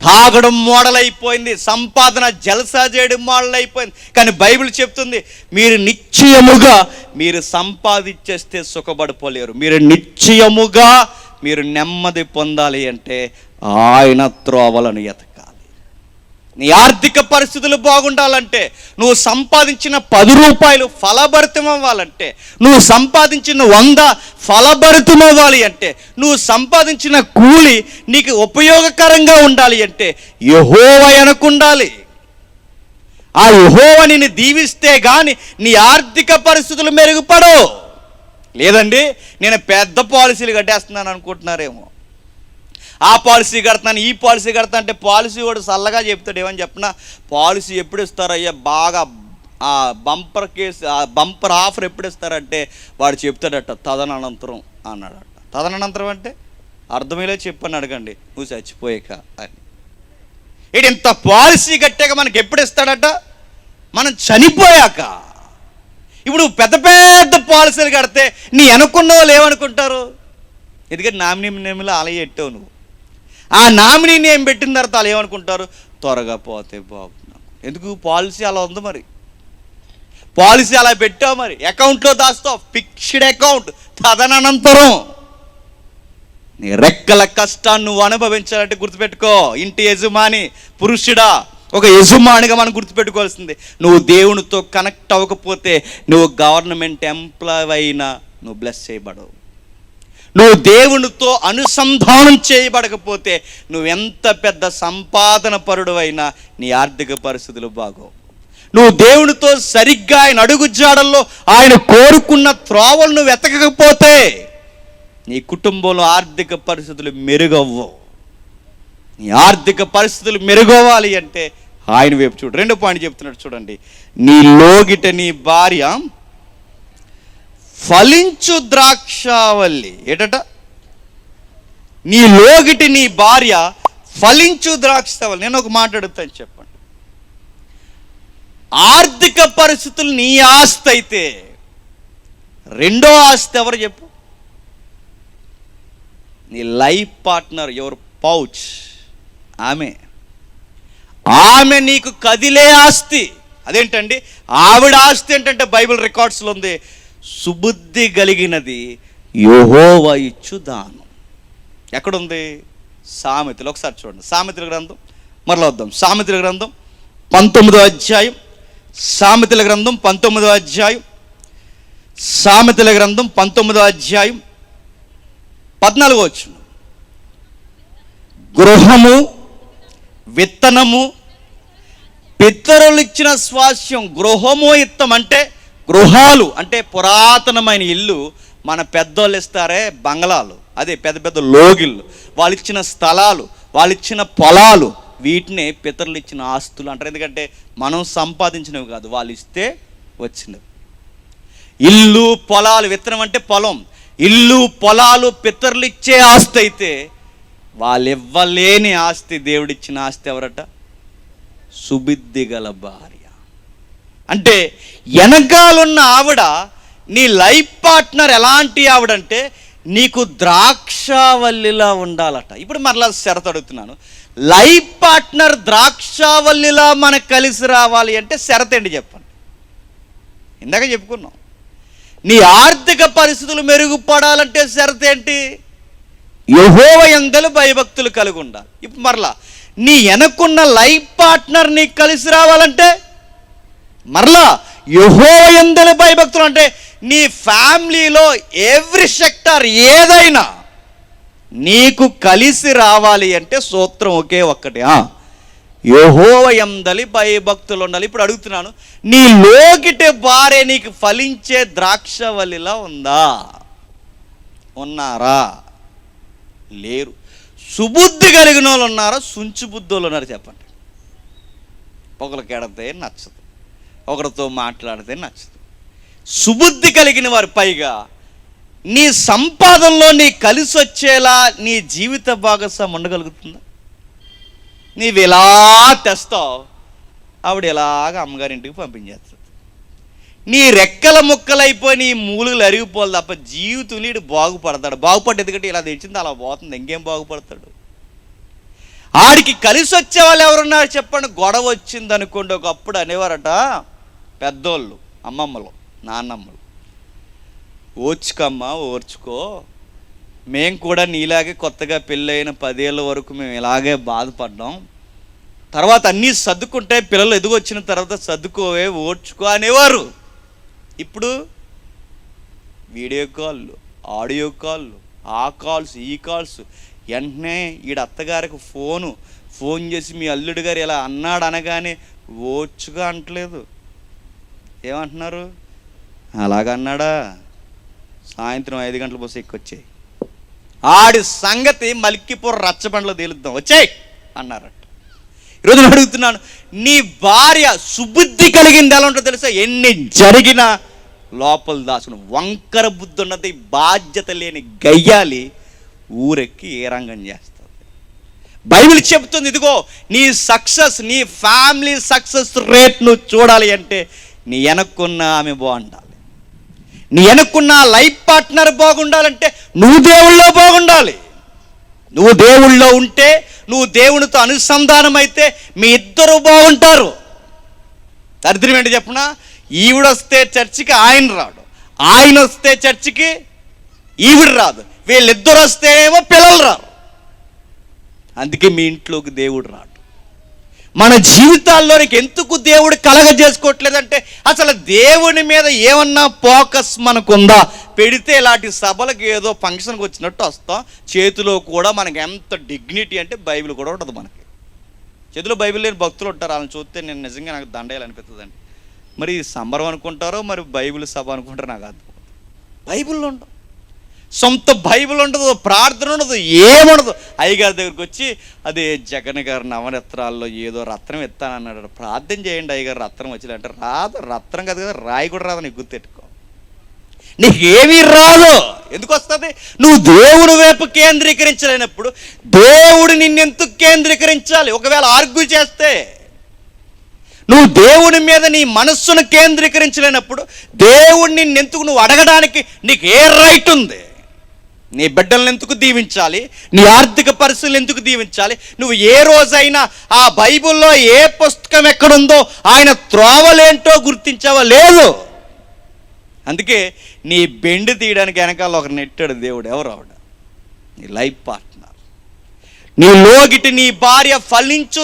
తాగడం మోడల్ అయిపోయింది, సంపాదన జల్సా చేయడం మోడల్ అయిపోయింది. కానీ బైబిల్ చెప్తుంది మీరు నిశ్చయముగా మీరు సంపాదించేస్తే సుఖపడిపోలేరు. మీరు నిశ్చయముగా మీరు నెమ్మది పొందాలి అంటే ఆయన త్రోవలను ఎతకాలి. నీ ఆర్థిక పరిస్థితులు బాగుండాలంటే, నువ్వు సంపాదించిన 10 రూపాయలు ఫలభరితం అవ్వాలంటే, నువ్వు సంపాదించిన 100 ఫలభరితం అవ్వాలి అంటే, నువ్వు సంపాదించిన కూలి నీకు ఉపయోగకరంగా ఉండాలి అంటే యెహోవా అనుకుండాలి. ఆ యెహోవా నిన్ను దీవిస్తే కానీ నీ ఆర్థిక పరిస్థితులు మెరుగుపడవు. లేదండి నేను పెద్ద పాలసీలు కట్టేస్తున్నాను అనుకుంటున్నారేమో, ఆ పాలసీ కడతాను, ఈ పాలసీ కడతా అంటే పాలసీ వాడు చల్లగా చెప్తాడు. ఏమని చెప్పినా పాలసీ ఎప్పుడు ఇస్తారయ్యా, బాగా ఆ బంపర్ కేసు, ఆ బంపర్ ఆఫర్ ఎప్పుడు ఇస్తారంటే వాడు చెప్తాడట తదనంతరం అన్నాడట. తదనంతరం అంటే అర్థమయ్యేలా చెప్పని అడగండి, నువ్వు చచ్చిపోయాక అని. ఇటు ఇంత పాలసీ కట్టాక మనకి ఎప్పుడు ఇస్తాడట? మనం చనిపోయాక. ఇప్పుడు పెద్ద పెద్ద పాలసీలు కడితే నీ అనుకున్న వాళ్ళు ఏమనుకుంటారు? ఎందుకంటే నామినీలో అలా ఎట్టావు నువ్వు. ఆ నామినీ నేమ్ పెట్టిన తర్వాత వాళ్ళు ఏమనుకుంటారు? త్వరగా పోతే బాగున్నాను. ఎందుకు? పాలసీ అలా ఉంది, మరి పాలసీ అలా పెట్టావు, మరి అకౌంట్లో దాస్తావు, ఫిక్స్డ్ అకౌంట్. తదనంతరం నీ రెక్కల కష్టాన్ని నువ్వు అనుభవించాలంటే గుర్తుపెట్టుకో, ఇంటి యజమాని పురుషుడా, ఒక యజమానిగా మనం గుర్తుపెట్టుకోవాల్సింది, నువ్వు దేవునితో కనెక్ట్ అవ్వకపోతే, నువ్వు గవర్నమెంట్ ఎంప్లాయ్ అయినా నువ్వు బ్లెస్ చేయబడవు. నువ్వు దేవునితో అనుసంధానం చేయబడకపోతే, నువ్వెంత పెద్ద సంపాదన పరుడు అయినా నీ ఆర్థిక పరిస్థితులు బాగోవు. నువ్వు దేవునితో సరిగ్గా ఆయన అడుగు జాడల్లో ఆయన కోరుకున్న త్రోవలు నువ్వు వెతకకపోతే నీ కుటుంబంలో ఆర్థిక పరిస్థితులు మెరుగవ్వవు. నీ ఆర్థిక పరిస్థితులు మెరుగవ్వాలి అంటే ఆయన వైపు చూడు. 2 పాయింట్ చెప్తున్నాడు చూడండి. నీ లోగిట నీ భార్య ఫలించు ద్రాక్షావల్లి. ఏటట? నీ లోగిటి నీ భార్య ఫలించు ద్రాక్షవల్లి. నేను ఒక మాట అడుగుతాను, చెప్పండి. ఆర్థిక పరిస్థితులు నీ ఆస్తి అయితే రెండో ఆస్తి ఎవరు చెప్పు? నీ లైఫ్ పార్ట్నర్, యువర్ పౌచ్. ఆమె నీకు కదిలే ఆస్తి. అదేంటండి ఆవిడ ఆస్తి ఏంటంటే బైబిల్ రికార్డ్స్లో ఉంది, సుబుద్ధి కలిగినది యెహోవా ఇచ్చు దానం. ఎక్కడుంది? సామెతలు. ఒకసారి చూడండి, సామెతల గ్రంథం. మరలా వద్దాం, సామెతల గ్రంథం 19వ అధ్యాయం. సామెతల గ్రంథం 19వ అధ్యాయం. సామెతల గ్రంథం 19వ అధ్యాయం 14వ వచనం. గృహము విత్తనము పితరులు ఇచ్చిన స్వాస్యం. గృహము ఇత్తం అంటే గృహాలు అంటే పురాతనమైన ఇల్లు. మన పెద్దోళ్ళు ఇస్తారే బంగ్లాలు, అదే పెద్ద పెద్ద లోగిళ్ళు, వాళ్ళు ఇచ్చిన స్థలాలు, వాళ్ళు ఇచ్చిన పొలాలు, వీటిని పితరులు ఇచ్చిన ఆస్తులు అంటారు. ఎందుకంటే మనం సంపాదించినవి కాదు, వాళ్ళు ఇస్తే వచ్చినవి. ఇల్లు పొలాలు, విత్తనం అంటే పొలం, ఇల్లు పొలాలు పితరులు ఇచ్చే ఆస్తి అయితే వాళ్ళు ఇవ్వలేని ఆస్తి దేవుడిచ్చిన ఆస్తి ఎవరట? సుబుద్ధి గల భార్య. అంటే వెనకాలన్న ఆవిడ నీ లైఫ్ పార్ట్నర్ ఎలాంటి ఆవిడంటే నీకు ద్రాక్షావల్లిలా ఉండాలట. ఇప్పుడు మరలా షరతు అడుగుతున్నాను, లైఫ్ పార్ట్నర్ ద్రాక్షావల్లిలా మనకు కలిసి రావాలి అంటే షరతు ఏంటి చెప్పండి? ఇందాక చెప్పుకున్నాం, నీ ఆర్థిక పరిస్థితులు మెరుగుపడాలంటే షరతు ఏంటి? యెహోవా యందు భయభక్తులు కలిగి ఉండాలి. ఇప్పుడు మరలా నీ వెనకున్న లైఫ్ పార్ట్నర్ నీకు కలిసి రావాలంటే మరలా యెహోవా యందు భయభక్తులు అంటే నీ ఫ్యామిలీలో ఎవ్రీ సెక్టార్ ఏదైనా నీకు కలిసి రావాలి అంటే సూత్రం ఒకే ఒక్కటి, యెహోవా యందు భయభక్తులు ఉండాలి. ఇప్పుడు అడుగుతున్నాను, నీ లోకిటి భార్య నీకు ఫలించే ద్రాక్షవల్లిలా ఉందా? ఉన్నారా? లేరు. సుబుద్ధి కలిగిన వాళ్ళు ఉన్నారా? సుంచు బుద్ధి వాళ్ళు ఉన్నారు? చెప్పండి. ఒకరికి ఎడితే నచ్చదు, ఒకరితో మాట్లాడితే నచ్చదు. సుబుద్ధి కలిగిన వారి పైగా నీ సంపాదనలో నీ కలిసి వచ్చేలా నీ జీవిత భాగస్వామి ఉండగలుగుతుందా? నీవు ఎలా తెస్తావు, ఆవిడ ఎలాగ అమ్మగారింటికి పంపించేస్తుంది. నీ రెక్కల ముక్కలైపోయి నీ మూలుగులు అరిగిపోవాలి తప్ప జీవితం నీడు బాగుపడతాడు. బాగుపడ్డ ఎందుకంటే ఇలా తెచ్చింది అలా పోతుంది, ఇంకేం బాగుపడతాడు? ఆడికి కలిసి వచ్చే వాళ్ళు ఎవరున్నారు చెప్పండి? గొడవ వచ్చింది అనుకోండి, ఒకప్పుడు అనేవారట పెద్దోళ్ళు, అమ్మమ్మలు, నాన్నమ్మలు, ఓర్చుకమ్మ ఓర్చుకో, మేము కూడా నీలాగే కొత్తగా పెళ్ళైన 10 ఏళ్ళ వరకు మేము ఇలాగే బాధపడ్డాం, తర్వాత అన్నీ సర్దుకుంటే పిల్లలు ఎదుగొచ్చిన తర్వాత సర్దుకోవే ఓర్చుకో అనేవారు. ఇప్పుడు వీడియో కాళ్ళు, ఆడియో కాళ్ళు, ఆ కాల్స్, ఈ కాల్స్, వెంటనే ఈడ అత్తగారికి ఫోన్ చేసి మీ అల్లుడు గారు ఇలా అన్నాడు అనగానే ఓర్చుగా అంటలేదు, ఏమంటున్నారు? అలాగన్నాడా, సాయంత్రం 5 గంటల బస్సు ఎక్కొచ్చాయి, ఆడి సంగతి మలిక్కిపూర్ రచ్చబండలో తేలుద్దాం వచ్చాయి అన్నారట. ఈరోజు అడుగుతున్నాను, నీ భార్య సుబుద్ధి కలిగింది ఎలా ఉంటుందో తెలుసా? ఎన్ని జరిగినా లోపల దాచుకుని వంకర బుద్ధి ఉన్నది, బాధ్యత లేని గయ్యాలి ఊరెక్కి ఏ రంగం చేస్తుంది. బైబిల్ చెప్తుంది, ఇదిగో నీ సక్సెస్, నీ ఫ్యామిలీ సక్సెస్ రేట్ నువ్వు చూడాలి అంటే నీ వెనక్కున్న ఆమె బాగుండాలి, నీ వెనక్కున్న లైఫ్ పార్ట్నర్ బాగుండాలంటే నువ్వు దేవుళ్ళో బాగుండాలి. నువ్వు దేవుళ్ళో ఉంటే, నువ్వు దేవునితో అనుసంధానం అయితే మీ ఇద్దరు బాగుంటారు. దరిద్రం ఏంటి చెప్పనా? ఈవిడొస్తే చర్చికి ఆయన రాడు, ఆయన వస్తే చర్చికి ఈవిడ రాదు, వీళ్ళిద్దరు వస్తేనేమో పిల్లలు రారు. అందుకే మీ ఇంట్లోకి దేవుడు రాడు. మన జీవితాల్లోనికి ఎందుకు దేవుడు కలగజేసుకోవట్లేదంటే అసలు దేవుని మీద ఏమన్నా ఫోకస్ మనకుందా? పెడితే ఇలాంటి సభలకు ఏదో ఫంక్షన్కి వచ్చినట్టు వస్తాం, చేతిలో కూడా మనకి ఎంత డిగ్నిటీ అంటే బైబిల్ కూడా ఉంటుంది. మనకి చేతిలో బైబిల్ లేని భక్తులు ఉంటారు, వాళ్ళని చూస్తే నేను నిజంగా నాకు దండేయాలనిపిస్తుందండి. మరి సంబరం అనుకుంటారో మరి బైబిల్ సభ అనుకుంటారో నాకు అర్థం. బైబిల్లో ఉండదు, సొంత బైబిల్ ఉండదు, ప్రార్థన ఉండదు, ఏముండదు. అయ్యగారి దగ్గరికి వచ్చి అది జగన్ గారి నవరత్నాల్లో ఏదో రత్నం ఎత్తానన్నాడు, ప్రార్థన చేయండి అయ్యగారు రత్నం వచ్చి అంటే రాదు. రత్నం కదా, రాయి కూడా రాదు, నీకు గుర్తెట్టుకో. నీకేమీ రాదు, ఎందుకు వస్తుంది? నువ్వు దేవుడి వైపు కేంద్రీకరించలేనప్పుడు దేవుడు నిన్నెందుకు కేంద్రీకరించాలి? ఒకవేళ ఆర్గ్యూ చేస్తే నువ్వు దేవుని మీద నీ మనస్సును కేంద్రీకరించలేనప్పుడు దేవుడిని నిన్నెందుకు నువ్వు అడగడానికి నీకు ఏ రైట్ ఉంది? నీ బిడ్డలను ఎందుకు దీవించాలి? నీ ఆర్థిక పరిస్థితులు ఎందుకు దీవించాలి? నువ్వు ఏ రోజైనా ఆ బైబిల్లో ఏ పుస్తకం ఎక్కడుందో ఆయన త్రోవలేంటో గుర్తించావా? లేదు. అందుకే నీ బెండు తీయడానికి వెనకాల ఒక నెట్టాడు దేవుడు. ఎవరు ఆవిడ? నీ లైఫ్ పార్ట్నర్. నీ లోగిటి నీ భార్య ఫలించు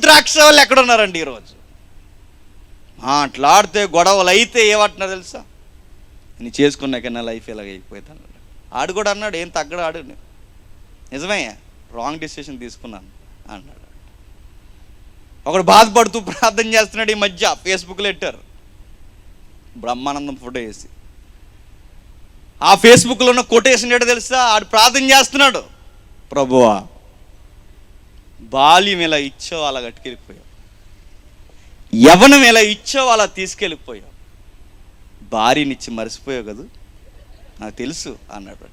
ద్రాక్షవల్లి ఎక్కడున్నారండి ఈరోజు? మాట్లాడితే గొడవలు అయితే ఏమంటున్నారు తెలుసా? నీ చేసుకున్నాక నా లైఫ్ ఇలాగ అయిపోయింది. ఆడు కూడా అన్నాడు, ఏం తగ్గడు ఆడు, నిజమే రాంగ్ డెసిషన్ తీసుకున్నాను అన్నాడు. ఒకడు బాధపడుతూ ప్రార్థన చేస్తున్నాడు. ఈ మధ్య ఫేస్బుక్లో పెట్టారు బ్రహ్మానందం ఫోటో వేసి. ఆ ఫేస్బుక్లో ఉన్న కొటేషన్ ఏంటో తెలుసా? ఆడు ప్రార్థన చేస్తున్నాడు, ప్రభువా బాల్యం ఎలా ఇచ్చావు అలా కట్టుకెళ్ళిపోయావు, యవ్వనం ఎలా ఇచ్చావు అలా తీసుకెళ్ళిపోయావు, భార్యనిచ్చి మర్చిపోయావు కదా, నాకు తెలుసు అన్నాడు.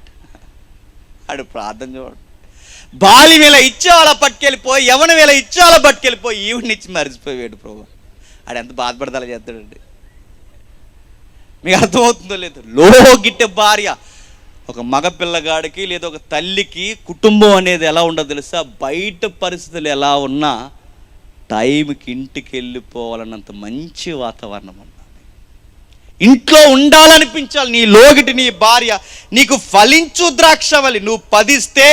ఆడు ప్రార్థన చూడు. బాల్యం ఎలా ఇచ్చావు అలా పట్టుకెళ్ళిపోయి, యవ్వనం ఎలా ఇచ్చావు అలా పట్టుకెళ్ళిపోయి, ఈవినిచ్చి మర్చిపోయాడు ప్రభు. ఆడు ఎంత బాధపడతా చేస్తాడండి. మీకు అర్థమవుతుందో లేదు? లోగిట్టే భార్య ఒక మగ పిల్లగాడికి లేదా ఒక తల్లికి కుటుంబం అనేది ఎలా ఉండదు తెలుసా? బయట పరిస్థితులు ఎలా ఉన్నా టైంకి ఇంటికి వెళ్ళిపోవాలన్నంత మంచి వాతావరణం ఉండాలి. ఇంట్లో ఉండాలనిపించాలి. నీ లోగిటి నీ భార్య నీకు ఫలించు ద్రాక్షవల్లి. నువ్వు పదిస్తే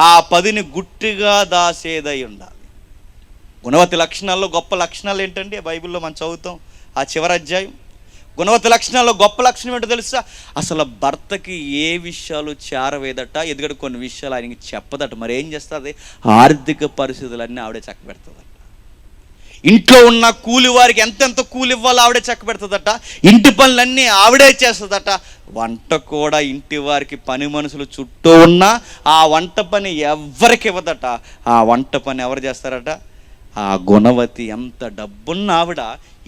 ఆ 10ని గుట్టిగా దాసేదై ఉండాలి. గుణవతి లక్షణాల్లో గొప్ప లక్షణాలు ఏంటంటే బైబిల్లో మనం చదువుతాం ఆ చివరి అధ్యాయం. గుణవతి లక్షణాల్లో గొప్ప లక్షణం ఏంటో తెలుసా? అసలు భర్తకి ఏ విషయాలు చేరవేదట, ఎందుకంటే కొన్ని విషయాలు ఆయనకి చెప్పదట. మరి ఏం చేస్తుంది? ఆర్థిక పరిస్థితులన్నీ ఆవిడే చక్కబెడుతుందట. ఇంట్లో ఉన్న కూలి వారికి ఎంతెంత కూలి ఇవ్వాలో ఆవిడే చక్కబెడుతుందట. ఇంటి పనులన్నీ ఆవిడే చేస్తుందట. వంట కూడా ఇంటి వారికి పని మనుషులు చుట్టూ ఉన్నా ఆ వంట పని ఎవరికి ఇవ్వదట. ఆ వంట పని ఎవరు చేస్తారట? ఆ గుణవతి. ఎంత డబ్బున్న ఆవిడ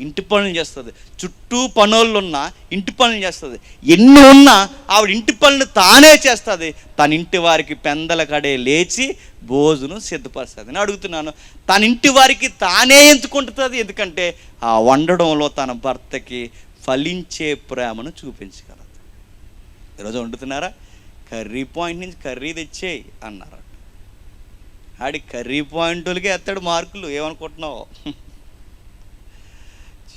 ఇంటి పనులు చేస్తుంది, చుట్టూ పనులు ఉన్నా ఇంటి పనులు చేస్తుంది. ఎన్ని ఉన్నా ఆవిడ ఇంటి పనులు తానే చేస్తుంది. తన ఇంటి వారికి పెందల కడే లేచి భోజనం సిద్ధపరుస్తుంది. నేను అడుగుతున్నాను, తన ఇంటి వారికి తానే ఎంచుకుంటుంది. ఎందుకంటే ఆ వండడంలో తన భర్తకి ఫలించే ప్రేమను చూపించగలదు. ఈరోజు వండుతున్నారా? కర్రీ పాయింట్ నుంచి కర్రీ తెచ్చేయి అన్నారు. ఆడి కర్రీ పాయింట్లకే ఎత్తాడు మార్కులు. ఏమనుకుంటున్నావు?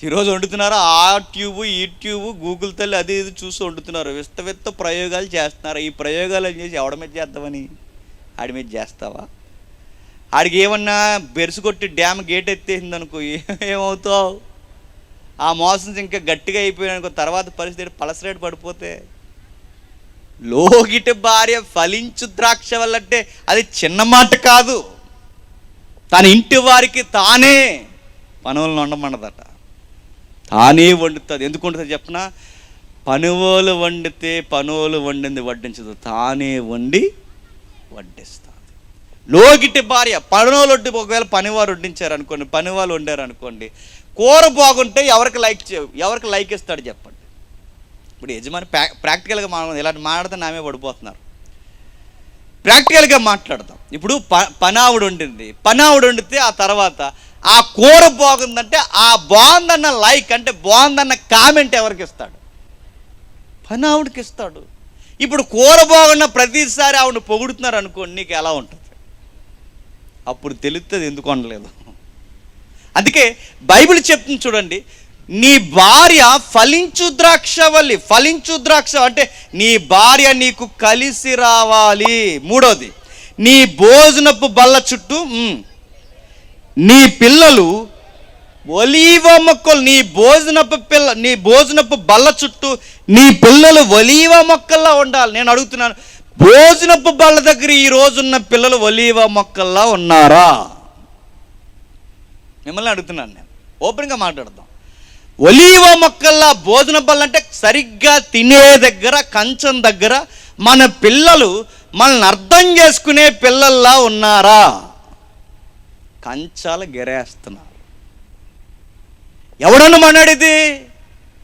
ఈరోజు వండుతున్నారా? ఆ ట్యూబ్ ఈ ట్యూబ్ గూగుల్ తల్లి అది ఇది చూసి వండుతున్నారు. విస్త ప్రయోగాలు చేస్తున్నారు. ఈ ప్రయోగాలు ఏం చేసి ఎవడ మీద చేద్దామని? ఆడి మీద చేస్తావా? ఆడికి ఏమన్నా బెరుసు కొట్టి డ్యామ్ గేట్ ఎత్తేసింది అనుకో, ఏమవుతావు? ఆ మోసం ఇంకా గట్టిగా అయిపోయాను అనుకో, తర్వాత పరిస్థితి పలసరేటు పడిపోతే. లోగిటి భార్య ఫలించు ద్రాక్షవల్లంటే అది చిన్న మాట కాదు. తన ఇంటి వారికి తానే పనులను వండమన్నదట. తానే వండుతుంది. ఎందుకు వండుతుంది చెప్పనా? పనువోలు వండితే పనువోలు వండింది వడ్డించదు, తానే వండి వడ్డిస్తుంది. లోగిటి భార్య పనువోలు వడ్డి, ఒకవేళ పనివారు వడ్డించారు అనుకోండి, పనివాళ్ళు వండారు అనుకోండి, కూర బాగుంటే ఎవరికి లైక్ ఇస్తాడు చెప్పండి? ఇప్పుడు యజమాని ప్రాక్టికల్గా ఇలాంటి మాట్లాడితే నామే పడిపోతున్నారు. ప్రాక్టికల్గా మాట్లాడతాం. ఇప్పుడు పనావుడు వండింది, పనావుడు వండితే ఆ తర్వాత ఆ కూర బాగుందంటే ఆ బాగుందన్న లైక్, అంటే బాగుందన్న కామెంట్ ఎవరికి ఇస్తాడు? పనావుడికి ఇస్తాడు. ఇప్పుడు కూర బాగున్న ప్రతిసారి ఆవిడ పొగుడుతున్నారు అనుకోండి, నీకు ఎలా ఉంటుంది? అప్పుడు తెలుస్తుంది ఎందుకు వండలేదు. అందుకే బైబిల్ చెప్తుంది చూడండి, నీ భార్య ఫలించు ద్రాక్షవల్లి. ఫలించు ద్రాక్ష అంటే నీ భార్య నీకు కలిసి రావాలి. మూడోది, నీ భోజనపు బల్ల చుట్టూ నీ పిల్లలు ఒలీవ మొక్కలు. నీ భోజనపు బల్ల చుట్టూ నీ పిల్లలు ఒలీవ మొక్కల్లా ఉండాలి. నేను అడుగుతున్నాను, భోజనపు బల్ల దగ్గర ఈ రోజున్న పిల్లలు ఒలీవ మొక్కల్లా ఉన్నారా? మిమ్మల్ని అడుగుతున్నాను. నేను ఓపెన్గా మాట్లాడదాం. ఒలీవ మొక్కల్లా భోజన బల్ల అంటే సరిగ్గా తినే దగ్గర, కంచం దగ్గర మన పిల్లలు మనల్ని అర్థం చేసుకునే పిల్లల్లా ఉన్నారా? కంచాలు గెరేస్తున్నారు. ఎవడన్నా మాట్లాడేది?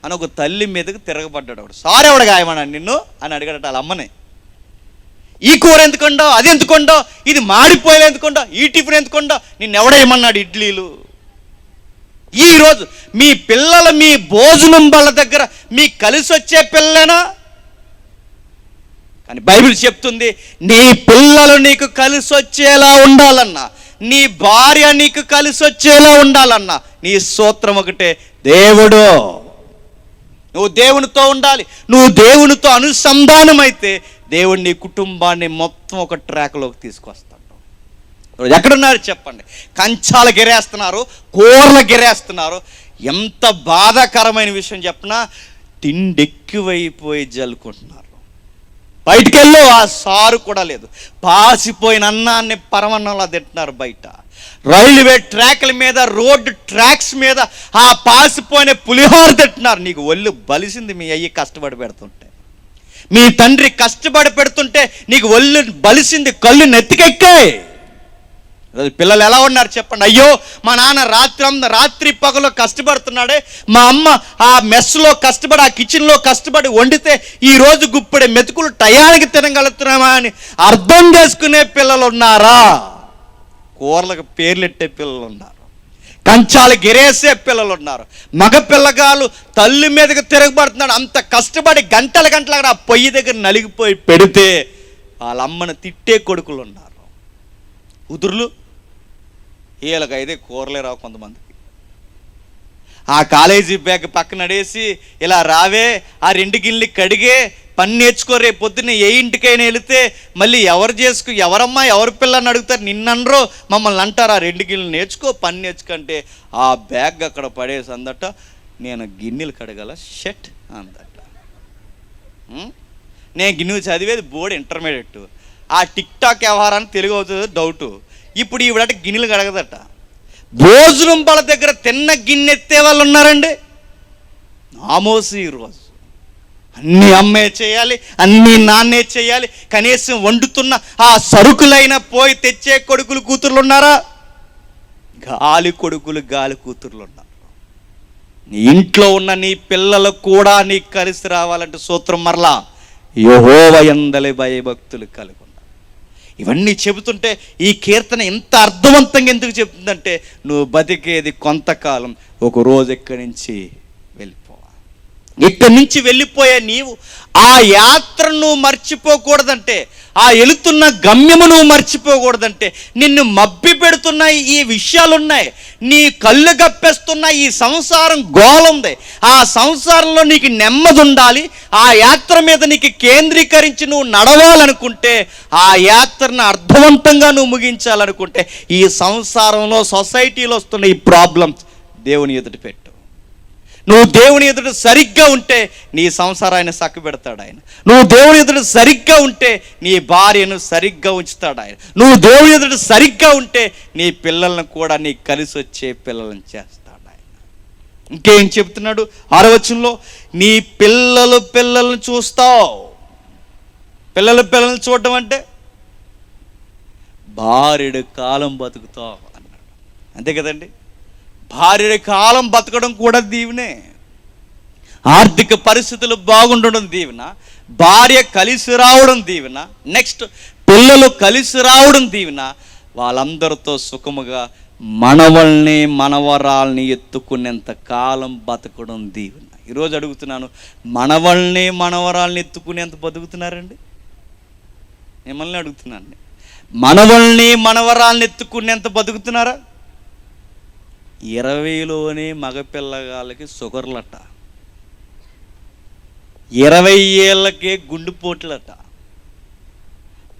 అని ఒక తల్లి మీదకి తిరగబడ్డాడు. ఒకడు సారీ ఎవడు గాయమన్నాడు నిన్ను అని అడిగాడట వాళ్ళ అమ్మని. ఈ కూర ఎందుకుండో, అది ఎందుకుండో, ఇది మాడిపోయేది ఎందుకుండో, ఈ టిఫిన్ ఎందుకుండో, నిన్నెవడేయమన్నాడు ఇడ్లీలు. ఈరోజు మీ పిల్లలు మీ భోజనం వాళ్ళ దగ్గర మీకు కలిసి వచ్చే పిల్లలేనా? కానీ బైబిల్ చెప్తుంది, నీ పిల్లలు నీకు కలిసి వచ్చేలా ఉండాలన్నా, నీ భార్య నీకు కలిసి వచ్చేలా ఉండాలన్నా నీ సూత్రం ఒకటే, దేవుడు. నువ్వు దేవునితో ఉండాలి. నువ్వు దేవునితో అనుసంధానం అయితే దేవుడు నీ కుటుంబాన్ని మొత్తం ఒక ట్రాక్లోకి తీసుకొస్తాడు. ఎక్కడున్నారు చెప్పండి? కంచాలు గిరేస్తున్నారు, కూరలు గిరేస్తున్నారు. ఎంత బాధాకరమైన విషయం చెప్పినా, తిండి ఎక్కువైపోయి జల్లుకుంటున్నారు. బయటికి వెళ్ళు, ఆ సారు కూడా లేదు. పాసిపోయిన అన్నాన్ని పరమన్నంలా తింటున్నారు బయట. రైల్వే ట్రాక్ల మీద, రోడ్డు ట్రాక్స్ మీద ఆ పాసిపోయిన పులిహోర తింటున్నారు. నీకు ఒళ్ళు బలిసింది మీ అయ్యి కష్టపడి పెడుతుంటే, మీ తండ్రి కష్టపడి పెడుతుంటే నీకు ఒళ్ళు బలిసింది, కళ్ళు నెత్తికెక్కాయి. పిల్లలు ఎలా ఉన్నారు చెప్పండి? అయ్యో మా నాన్న రాత్రి పగలో కష్టపడుతున్నాడే, మా అమ్మ ఆ మెస్లో కష్టపడి, ఆ కిచెన్లో కష్టపడి వండితే ఈరోజు గుప్పెడే మెతుకులు టయానికి తినగలుగుతున్నామా అని అర్థం చేసుకునే పిల్లలు ఉన్నారా? కూరలకు పేర్లెట్టే పిల్లలు ఉన్నారు, కంచాలు గిరేసే పిల్లలు ఉన్నారు. మగ పిల్లగాలు తల్లి మీదకి తిరగబడుతున్నాడు. అంత కష్టపడి గంటల గంటలుగా ఆ పొయ్యి దగ్గర నలిగిపోయి పెడితే వాళ్ళ అమ్మను తిట్టే కొడుకులు ఉన్నారు. కూతుర్లు వీళ్ళకైతే కూరలే రావు కొంతమందికి. ఆ కాలేజీ బ్యాగ్ పక్కన నడేసి ఇలా రావే, ఆ 2 గిన్నెలు కడిగే పని నేర్చుకో, రేపు పొద్దున్న ఏ ఇంటికైనా వెళితే మళ్ళీ ఎవరమ్మా ఎవరి పిల్లని అడుగుతారు, నిన్ననరో మమ్మల్ని అంటారు. ఆ 2 గిన్నెలు నేర్చుకో, పని నేర్చుకుంటే ఆ బ్యాగ్ అక్కడ పడేసి అందట, నేను గిన్నెలు కడగల షట్ అందట. నేను గిన్నెలు చదివేది బోర్డు ఇంటర్మీడియట్. ఆ టిక్ టాక్ వ్యవహారాన్ని తెలుగు అవుతుంది డౌటు. ఇప్పుడు ఈవిడట గిన్నెలు కడగదట. భోజనం వాళ్ళ దగ్గర తిన్న గిన్నె ఎత్తే వాళ్ళు ఉన్నారండి. ఆమోసు ఈరోజు అన్నీ అమ్మే చేయాలి, అన్నీ నాన్నే చేయాలి. కనీసం వండుతున్న ఆ సరుకులైనా పోయి తెచ్చే కొడుకులు కూతుర్లు ఉన్నారా? గాలి కొడుకులు గాలి కూతుర్లు ఉన్నారు. నీ ఇంట్లో ఉన్న నీ పిల్లలకు కూడా నీకు కలిసి రావాలంటే సూత్రం మరలా యెహోవా యందలి భయభక్తులు కలుగు. ఇవన్నీ చెబుతుంటే ఈ కీర్తన ఎంత అర్థవంతంగా ఎందుకు చెప్తుందంటే, నువ్వు బతికేది కొంతకాలం, ఒక రోజు ఇక్కడి నుంచి వెళ్ళిపోవాలి. ఇక్కడి నుంచి వెళ్ళిపోయే నీవు ఆ యాత్రను నువ్వు మర్చిపోకూడదంటే, ఆ వెళుతున్న గమ్యము నువ్వు మర్చిపోకూడదంటే, నిన్ను మబ్బి పెడుతున్న ఈ విషయాలున్నాయి, నీ కళ్ళు గప్పేస్తున్న ఈ సంసారం గోలుంది. ఆ సంసారంలో నీకు నెమ్మది ఉండాలి. ఆ యాత్ర మీద నీకు కేంద్రీకరించి నువ్వు నడవాలనుకుంటే, ఆ యాత్రను అర్థవంతంగా నువ్వు ముగించాలనుకుంటే, ఈ సంసారంలో సొసైటీలో వస్తున్న ఈ ప్రాబ్లమ్స్ దేవుని ఎదుట పెట్టు. నువ్వు దేవుని ఎదుట సరిగ్గా ఉంటే నీ సంసారాన్ని చక్కబెడతాడు ఆయన. నువ్వు దేవుని ఎదుట సరిగ్గా ఉంటే నీ భార్యను సరిగ్గా ఉంచుతాడు ఆయన. నువ్వు దేవుని ఎదుట సరిగ్గా ఉంటే నీ పిల్లలను కూడా నీకు కలిసి వచ్చే పిల్లలను చేస్తాడు ఆయన. ఇంకేం చెప్తున్నాడు 6వ వచనంలో? నీ పిల్లలను చూస్తావు. పిల్లలను చూడటం అంటే భార్యడు కాలం బతుకుతావు అన్నాడు. అంతే కదండి? భార్య కాలం బతకడం కూడా దీవెనే. ఆర్థిక పరిస్థితులు బాగుండడం దీవెన, భార్య కలిసి రావడం దీవెన, నెక్స్ట్ పిల్లలు కలిసి రావడం దీవెన. వాళ్ళందరితో సుఖముగా మనవరాల్ని ఎత్తుకునేంత కాలం బతకడం దీవెన. ఈరోజు అడుగుతున్నాను, మనవరాల్ని ఎత్తుకునేంత బతుకుతున్నారండి? మిమ్మల్ని అడుగుతున్నాను, మనవరాల్ని ఎత్తుకునేంత బతుకుతున్నారా? 20లోనే మగపిల్లగాళ్ళకి షుగర్లట, 20 ఏళ్ళకే గుండెపోట్లట,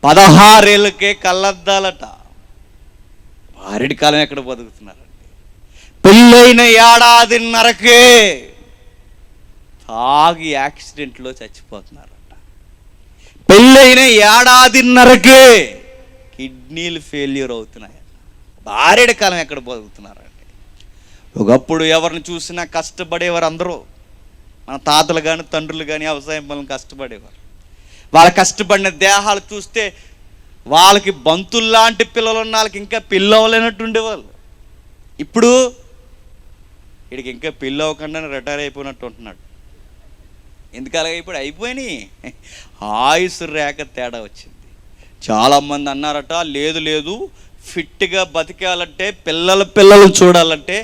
16 ఏళ్ళకే కళ్ళద్దాలట. భార్యడి కాలం ఎక్కడ బతుకుతున్నారండి? పెళ్ళైన 1.5 ఏళ్ళకే తాగి యాక్సిడెంట్లో చచ్చిపోతున్నారట. పెళ్ళైన 1.5 ఏళ్ళకే కిడ్నీలు ఫెయిల్యూర్ అవుతున్నాయట. భార్యడి కాలం ఎక్కడ బతుకుతున్నారండి? ఒకప్పుడు ఎవరిని చూసినా కష్టపడేవారు అందరూ. మన తాతలు కానీ తండ్రులు కానీ వ్యవసాయం పనులు కష్టపడేవారు. వాళ్ళ కష్టపడిన దేహాలు చూస్తే వాళ్ళకి బంతుల్లాంటి పిల్లలు ఉన్న వాళ్ళకి ఇంకా పెళ్ళి అవ్వలేనట్టు ఉండేవాళ్ళు. ఇప్పుడు వీడికి ఇంకా పెళ్ళి అవ్వకుండానే రిటైర్ అయిపోయినట్టు ఉంటున్నాడు. ఎందుకు అలాగే ఇప్పుడు అయిపోయినాయి. ఆయుసు రేఖ తేడా వచ్చింది. చాలామంది అన్నారట, లేదు లేదు ఫిట్గా బతికాలంటే పిల్లలు చూడాలంటే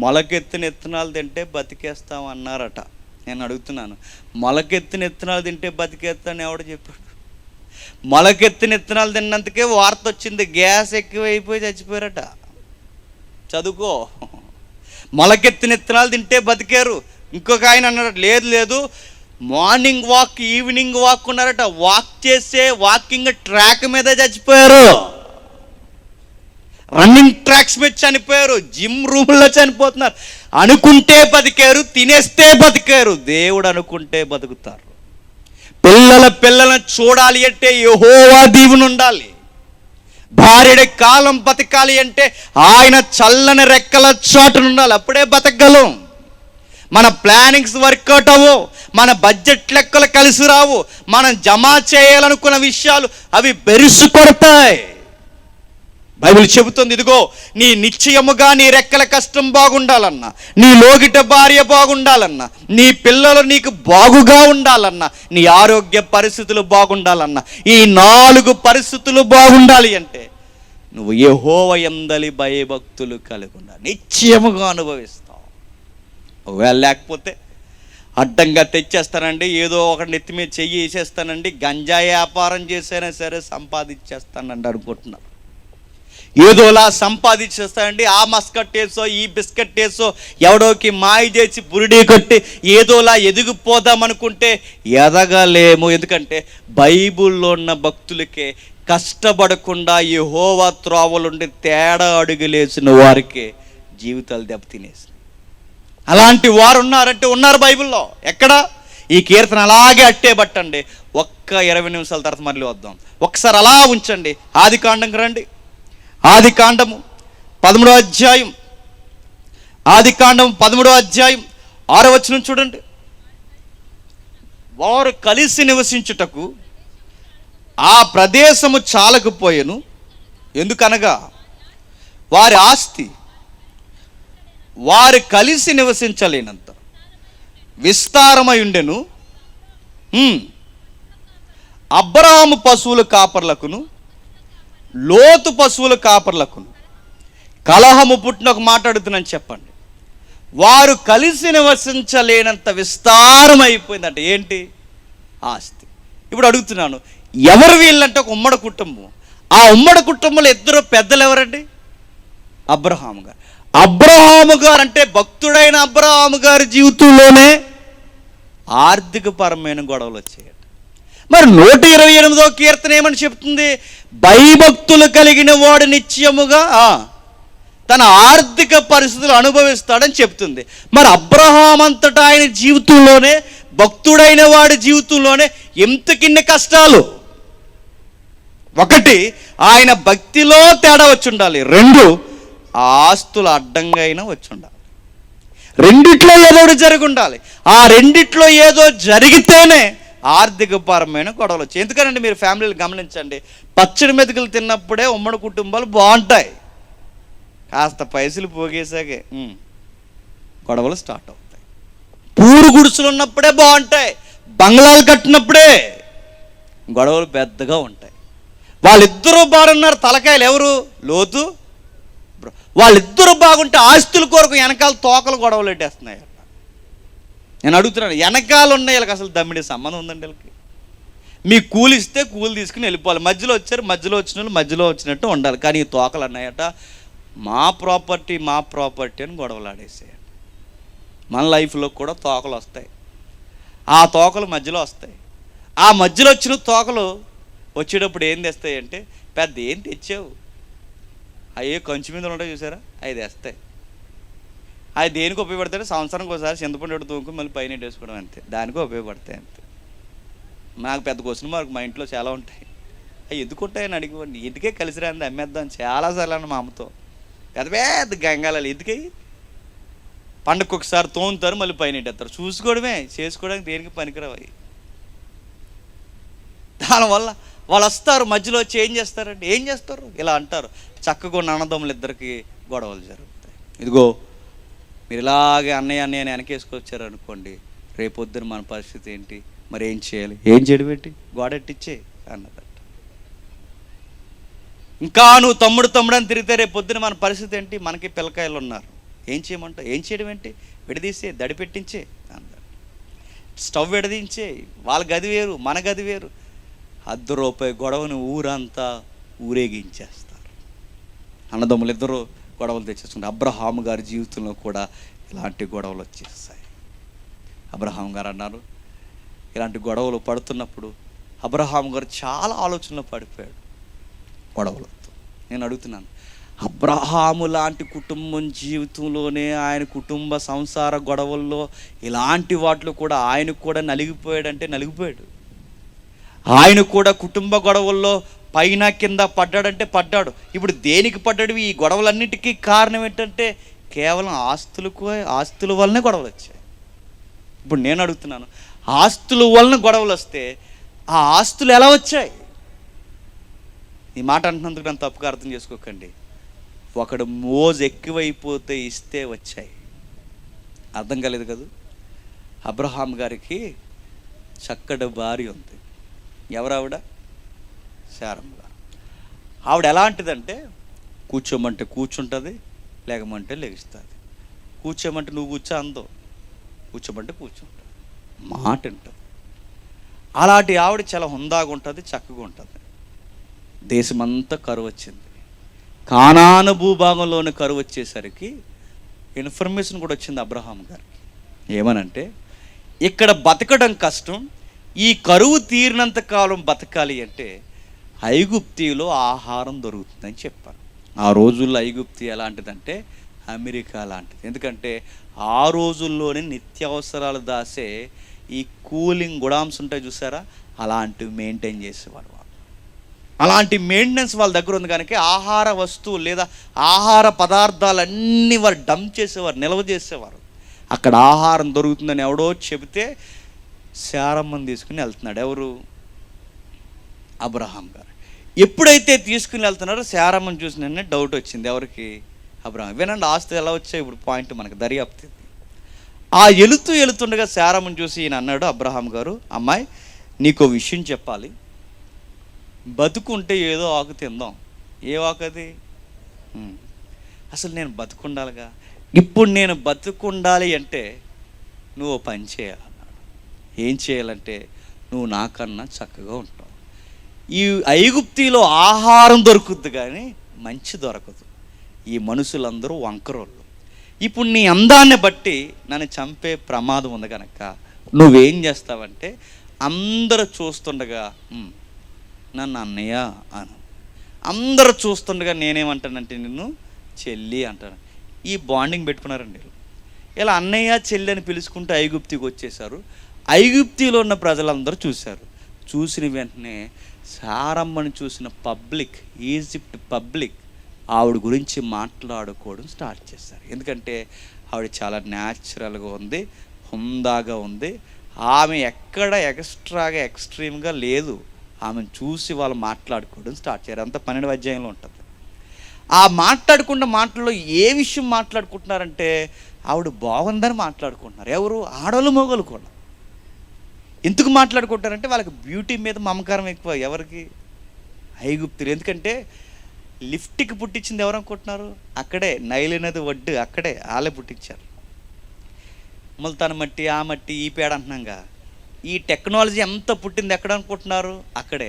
మొలకెత్తిన విత్తనాలు తింటే బతికేస్తాం అన్నారట. నేను అడుగుతున్నాను, మొలకెత్తిన విత్తనాలు తింటే బతికేస్తాను ఎవడు చెప్పాడు? మొలకెత్తిన విత్తనాలు తిన్నందుకే వార్త వచ్చింది, గ్యాస్ ఎక్కువైపోయి చచ్చిపోయారట. చదువుకో. మొలకెత్తిన విత్తనాలు తింటే బతికారు. ఇంకొక ఆయన అన్నారట, లేదు లేదు మార్నింగ్ వాక్ ఈవినింగ్ వాక్ ఉన్నారట, వాక్ చేసే వాకింగ్ ట్రాక్ మీద చచ్చిపోయారు, రన్నింగ్ ట్రాక్స్ మీద చనిపోయారు, జిమ్ రూమ్లో చనిపోతున్నారు. అనుకుంటే బతికారు, తినేస్తే బతికారు. దేవుడు అనుకుంటే బతుకుతారు. పిల్లలను చూడాలి అంటే యెహోవా దీవెన ఉండాలి. భార్యడి కాలం బతకాలి అంటే ఆయన చల్లని రెక్కల చాటున ఉండాలి, అప్పుడే బతకగలం. మన ప్లానింగ్స్ వర్కౌట్ అవ్వు, మన బడ్జెట్ లెక్కలు కలిసి రావు, మనం జమ చేయాలనుకున్న విషయాలు అవి బెరుసు కొడతాయి. బైబిల్ చెబుతుంది, ఇదిగో నీ నిశ్చయముగా నీ రెక్కల కష్టం బాగుండాలన్నా, నీ లోగిట భార్య బాగుండాలన్నా, నీ పిల్లలు నీకు బాగుగా ఉండాలన్నా, నీ ఆరోగ్య పరిస్థితులు బాగుండాలన్నా, ఈ 4 పరిస్థితులు బాగుండాలి అంటే నువ్వు యెహోవా యందలి భయభక్తులు కలిగి ఉండాలి. నిశ్చయముగా అనుభవిస్తావు. ఒకవేళ లేకపోతే అడ్డంగా తెచ్చేస్తానండి, ఏదో ఒకటి నెత్తి మీద చెయ్యి వేసేస్తానండి, గంజాయి వ్యాపారం చేసైనా సరే సంపాదించేస్తానండి అనుకుంటున్నారు. ఏదోలా సంపాదించేస్తానండి, ఆ మస్కట్ వేసో ఈ బిస్కెట్ వేసో ఎవడోకి మాయ చేసి బురిడీ కొట్టి ఏదోలా ఎదిగిపోదాం అనుకుంటే ఎదగలేము. ఎందుకంటే బైబిల్లో ఉన్న భక్తులకే కష్టపడకుండా యెహోవా త్రోవలుండి తేడా అడుగులేసిన వారికే జీవితాలు దెబ్బతినేసి అలాంటి వారు ఉన్నారంటే ఉన్నారు బైబిల్లో. ఎక్కడ? ఈ కీర్తన అలాగే అట్టే పట్టండి. ఒక్క 20 నిమిషాల తర్వాత మళ్ళీ వద్దాం. ఒకసారి అలా ఉంచండి. ఆదికాండంకి రండి. ఆదికాండము 13వ అధ్యాయం, ఆదికాండము 13వ అధ్యాయం 6వ వచనం చూడండి. వారు కలిసి నివసించుటకు ఆ ప్రదేశము చాలకపోయెను, ఎందుకనగా వారి ఆస్తి వారు కలిసి నివసించలేనంత విస్తారమై ఉండెను. అబ్రాహాము పశువుల కాపర్లకును లోతు పశువుల కాపర్లకును కలహము పుట్టిన ఒక మాట అడుగుతున్నాను, చెప్పండి. వారు కలిసి నివసించలేనంత విస్తారం అయిపోయిందంట. ఏంటి? ఆస్తి. ఇప్పుడు అడుగుతున్నాను, ఎవరు వీళ్ళంటే ఒక ఉమ్మడి కుటుంబం. ఆ ఉమ్మడి కుటుంబంలో 2 పెద్దలు ఎవరండి? అబ్రహాము గారు. అబ్రహాము గారు అంటే భక్తుడైన అబ్రహాము గారి జీవితంలోనే ఆర్థిక పరమైన గొడవలు వచ్చాయట. మరి 128వ కీర్తన ఏమని చెప్తుంది? భయభక్తులు కలిగిన వాడు నిశ్చయముగా తన ఆర్థిక పరిస్థితులు అనుభవిస్తాడని చెప్తుంది. మరి అబ్రహాం అంతటా ఆయన జీవితంలోనే, భక్తుడైన వాడి జీవితంలోనే ఎంతకిన్ని కష్టాలు. 1, ఆయన భక్తిలో తేడా వచ్చి ఉండాలి. 2, ఆస్తులు అడ్డంగా అయినా వచ్చి ఉండాలి. రెండిట్లో ఏదో ఒకటి జరిగి ఉండాలి. ఆ రెండిట్లో ఏదో జరిగితేనే ఆర్థిక పరమైన గొడవలు వచ్చాయి. ఎందుకనంటే మీరు ఫ్యామిలీలు గమనించండి, పచ్చడి మెతుకులు తిన్నప్పుడే ఉమ్మడి కుటుంబాలు బాగుంటాయి. కాస్త పైసలు పోగేసాకే గొడవలు స్టార్ట్ అవుతాయి. పూరు గుడుసులు ఉన్నప్పుడే బాగుంటాయి, బంగ్లాలు కట్టినప్పుడే గొడవలు పెద్దగా ఉంటాయి. వాళ్ళిద్దరూ బాగున్నారు. తలకాయలు ఎవరు? లోతు. వాళ్ళిద్దరూ బాగుంటే ఆస్తుల కొరకు వెనకాల తోకలు గొడవలు పెట్టేస్తున్నాయి. నేను అడుగుతున్నాను, వెనకాల ఉన్న వీళ్ళకి అసలు దమ్మిడి సంబంధం ఉందండి? వీళ్ళకి మీ కూలి ఇస్తే కూలి తీసుకుని వెళ్ళిపోవాలి. మధ్యలో వచ్చారు, మధ్యలో వచ్చిన వాళ్ళు మధ్యలో వచ్చినట్టు ఉండాలి. కానీ ఈ తోకలు అన్నాయట, మా ప్రాపర్టీ అని గొడవలు ఆడేసాయట. మన లైఫ్లో కూడా తోకలు వస్తాయి. ఆ తోకలు మధ్యలో వస్తాయి. ఆ మధ్యలో వచ్చిన తోకలు వచ్చేటప్పుడు ఏం తెస్తాయి అంటే, పెద్ద ఏం తెచ్చావు, అయ్యే కంచు మీద ఉంటాయి చూసారా, అవి తెస్తాయి. అవి దేనికి ఉపయోగపడతాయి? సంవత్సరానికి ఒకసారి చింతపండు ఎడు తూముకుని మళ్ళీ పైన వేసుకోవడం, అంతే. దానికి ఉపయోగపడతాయి, అంతే. నాకు పెద్ద క్వశ్చన్ మార్క్ మా ఇంట్లో చాలా ఉంటాయి. అవి ఎందుకు ఉంటాయని అడిగివ్వండి. ఎందుకే కలిసి రాంది అమ్మేద్దాం చాలాసార్లు అన్న మా అమ్మతో. పెద్ద పెద్ద గంగాలాలు ఎందుకయ్యి? పండుగకు ఒకసారి తోముతారు, మళ్ళీ పైన ఎట్టేస్తారు. చూసుకోవడమే, చేసుకోవడానికి దేనికి పనికిరావు. దానివల్ల వాళ్ళు వస్తారు, మధ్యలో వచ్చి ఏం చేస్తారంటే, ఏం చేస్తారు ఇలా అంటారు. చక్కగా ఉన్న అన్నదమ్ములు ఇద్దరికి గొడవలు జరుగుతాయి. ఇదిగో మీరు ఇలాగే అన్నయ్య అని వెనకేసుకొచ్చారు అనుకోండి, రేపొద్దున మన పరిస్థితి ఏంటి, మరి ఏం చేయాలి, ఏం చేయడం ఏంటి, గోడెట్టిచ్చే అన్నదట. ఇంకా నువ్వు తమ్ముడు అని తిరిగితే రేపొద్దున మన పరిస్థితి ఏంటి, మనకి పిల్లకాయలు ఉన్నారు, ఏం చేయమంటావు, ఏం చేయడం ఏంటి, విడదీసే దడి పెట్టించే అన్నదట. స్టవ్ విడదీంచే, వాళ్ళ గది వేరు మన గది వేరు, ₹10 గొడవను ఊరంతా ఊరేగించేస్తారు. అన్నదమ్ములు ఇద్దరు గొడవలు తెచ్చేసుకుంటారు. అబ్రహాము గారి జీవితంలో కూడా ఇలాంటి గొడవలు వచ్చేస్తాయి. అబ్రహాం గారు అన్నారు, ఇలాంటి గొడవలు పడుతున్నప్పుడు అబ్రహాం గారు చాలా ఆలోచనలో పడిపోయాడు గొడవలతో. నేను అడుగుతున్నాను, అబ్రహాము లాంటి కుటుంబం జీవితంలోనే ఆయన కుటుంబ సంసార గొడవల్లో ఇలాంటి వాటిలో కూడా ఆయన కూడా నలిగిపోయాడంటే నలిగిపోయాడు. ఆయన కూడా కుటుంబ గొడవల్లో పైన కింద పడ్డాడంటే పడ్డాడు. ఇప్పుడు దేనికి పడ్డాడు? ఈ గొడవలన్నిటికీ కారణం ఏంటంటే కేవలం ఆస్తుల వల్లనే గొడవలు వచ్చాయి. ఇప్పుడు నేను అడుగుతున్నాను, ఆస్తుల వలన గొడవలు వస్తే ఆ ఆస్తులు ఎలా వచ్చాయి? ఈ మాట అంటున్నందుకు నన్ను తప్పుగా అర్థం చేసుకోకండి. ఒకడు మోజు ఎక్కువైపోతే ఇస్తే వచ్చాయి. అర్థం కాలేదు కదా. అబ్రహాం గారికి చక్కటి భార్య ఉంది. ఎవరావిడ? శారమ్మ గారు. ఆవిడ ఎలాంటిదంటే కూర్చోమంటే కూర్చుంటుంది, లేకమంటే లెగుస్తుంది. కూర్చోమంటే నువ్వు కూర్చో అందో, కూర్చోమంటే కూర్చుంటుంది, మాట ఉంటుంది. అలాంటి ఆవిడ చాలా హుందాగా ఉంటుంది, చక్కగా ఉంటుంది. దేశమంతా కరువు వచ్చింది. కానాను భూభాగంలోని కరువు వచ్చేసరికి ఇన్ఫర్మేషన్ కూడా వచ్చింది అబ్రహాం గారికి. ఏమనంటే, ఇక్కడ బతకడం కష్టం, ఈ కరువు తీరినంత కాలం బతకాలి అంటే ఐగుప్తిలో ఆహారం దొరుకుతుందని చెప్పారు. ఆ రోజుల్లో ఐగుప్తి ఎలాంటిదంటే అమెరికా లాంటిది. ఎందుకంటే ఆ రోజుల్లోనే నిత్యావసరాలు దాసే ఈ కూలింగ్ గుడామ్స్ ఉంటాయి చూసారా, అలాంటివి మెయింటైన్ చేసేవారు వాళ్ళు. అలాంటి మెయింటెనెన్స్ వాళ్ళ దగ్గర ఉంది కనుక ఆహార వస్తువులు లేదా ఆహార పదార్థాలన్నీ వారు డంప్ చేసేవారు, నిల్వ చేసేవారు. అక్కడ ఆహారం దొరుకుతుందని ఎవడో చెబితే శారమ్మని తీసుకుని వెళ్తున్నాడు. ఎవరు? అబ్రహాం గారు. ఎప్పుడైతే తీసుకుని వెళ్తున్నారో శారమ్మని చూసిన డౌట్ వచ్చింది. ఎవరికి? అబ్రహాం. వినండి, ఆస్తులు ఎలా వచ్చాయి ఇప్పుడు పాయింట్ మనకు దర్యాప్తు. ఆ వెళుతుండగా శారమ్మని చూసి ఈయన అన్నాడు అబ్రహాం గారు, అమ్మాయి నీకో విషయం చెప్పాలి, బతుకుంటే ఏదో ఆకు తిందాం. ఏ ఆకు అది? అసలు నేను బతుకుండాలిగా. ఇప్పుడు నేను బతుకుండాలి అంటే నువ్వు పని చేయాలన్నాడు. ఏం చేయాలంటే నువ్వు నాకన్నా చక్కగా ఉంటావు. ఈ ఐగుప్తిలో ఆహారం దొరుకుద్ది కానీ మంచి దొరకదు. ఈ మనుషులందరూ వంకరోళ్ళు. ఇప్పుడు నీ అందాన్ని బట్టి నన్ను చంపే ప్రమాదం ఉంది కనుక నువ్వేం చేస్తావంటే అందరూ చూస్తుండగా నన్ను అన్నయ్య అను, అందరూ చూస్తుండగా నేనేమంటానంటే నిన్ను చెల్లి అంటాను. ఈ బాండింగ్ పెట్టుకున్నారండి. ఇలా అన్నయ్య చెల్లి అని పిలుచుకుంటూ ఐగుప్తికి వచ్చేసారు. ఐగుప్తిలో ఉన్న ప్రజలందరూ చూశారు. చూసిన వెంటనే శారమ్మని చూసిన పబ్లిక్, ఈజిప్ట్ పబ్లిక్ ఆవిడ గురించి మాట్లాడుకోవడం స్టార్ట్ చేశారు. ఎందుకంటే ఆవిడ చాలా న్యాచురల్గా ఉంది, హుందాగా ఉంది. ఆమె ఎక్కడ ఎక్స్ట్రాగా ఎక్స్ట్రీమ్గా లేదు. ఆమెను చూసి వాళ్ళు మాట్లాడుకోవడం స్టార్ట్ చేశారు. అంతా 12వ అధ్యాయంలో ఉంటుంది. ఆ మాట్లాడుకున్న మాటల్లో ఏ విషయం మాట్లాడుకుంటున్నారంటే ఆవిడ బాగుందని మాట్లాడుకుంటున్నారు. ఎవరు? ఆడోళ్ళు మగోళ్ళు కూడా. ఎందుకు మాట్లాడుకుంటారంటే వాళ్ళకి బ్యూటీ మీద మమకారం ఎక్కువ. ఎవరికి? ఐగుప్తులు. ఎందుకంటే లిఫ్ట్కి పుట్టించింది ఎవరు అనుకుంటున్నారు? అక్కడే నైల్ నది ఒడ్డు, అక్కడే వాళ్ళే పుట్టించారు. ముల్తాన్ మట్టి, ఆ మట్టి, ఈ పేడ అంటున్నాగా. ఈ టెక్నాలజీ ఎంత పుట్టింది ఎక్కడ అనుకుంటున్నారు? అక్కడే.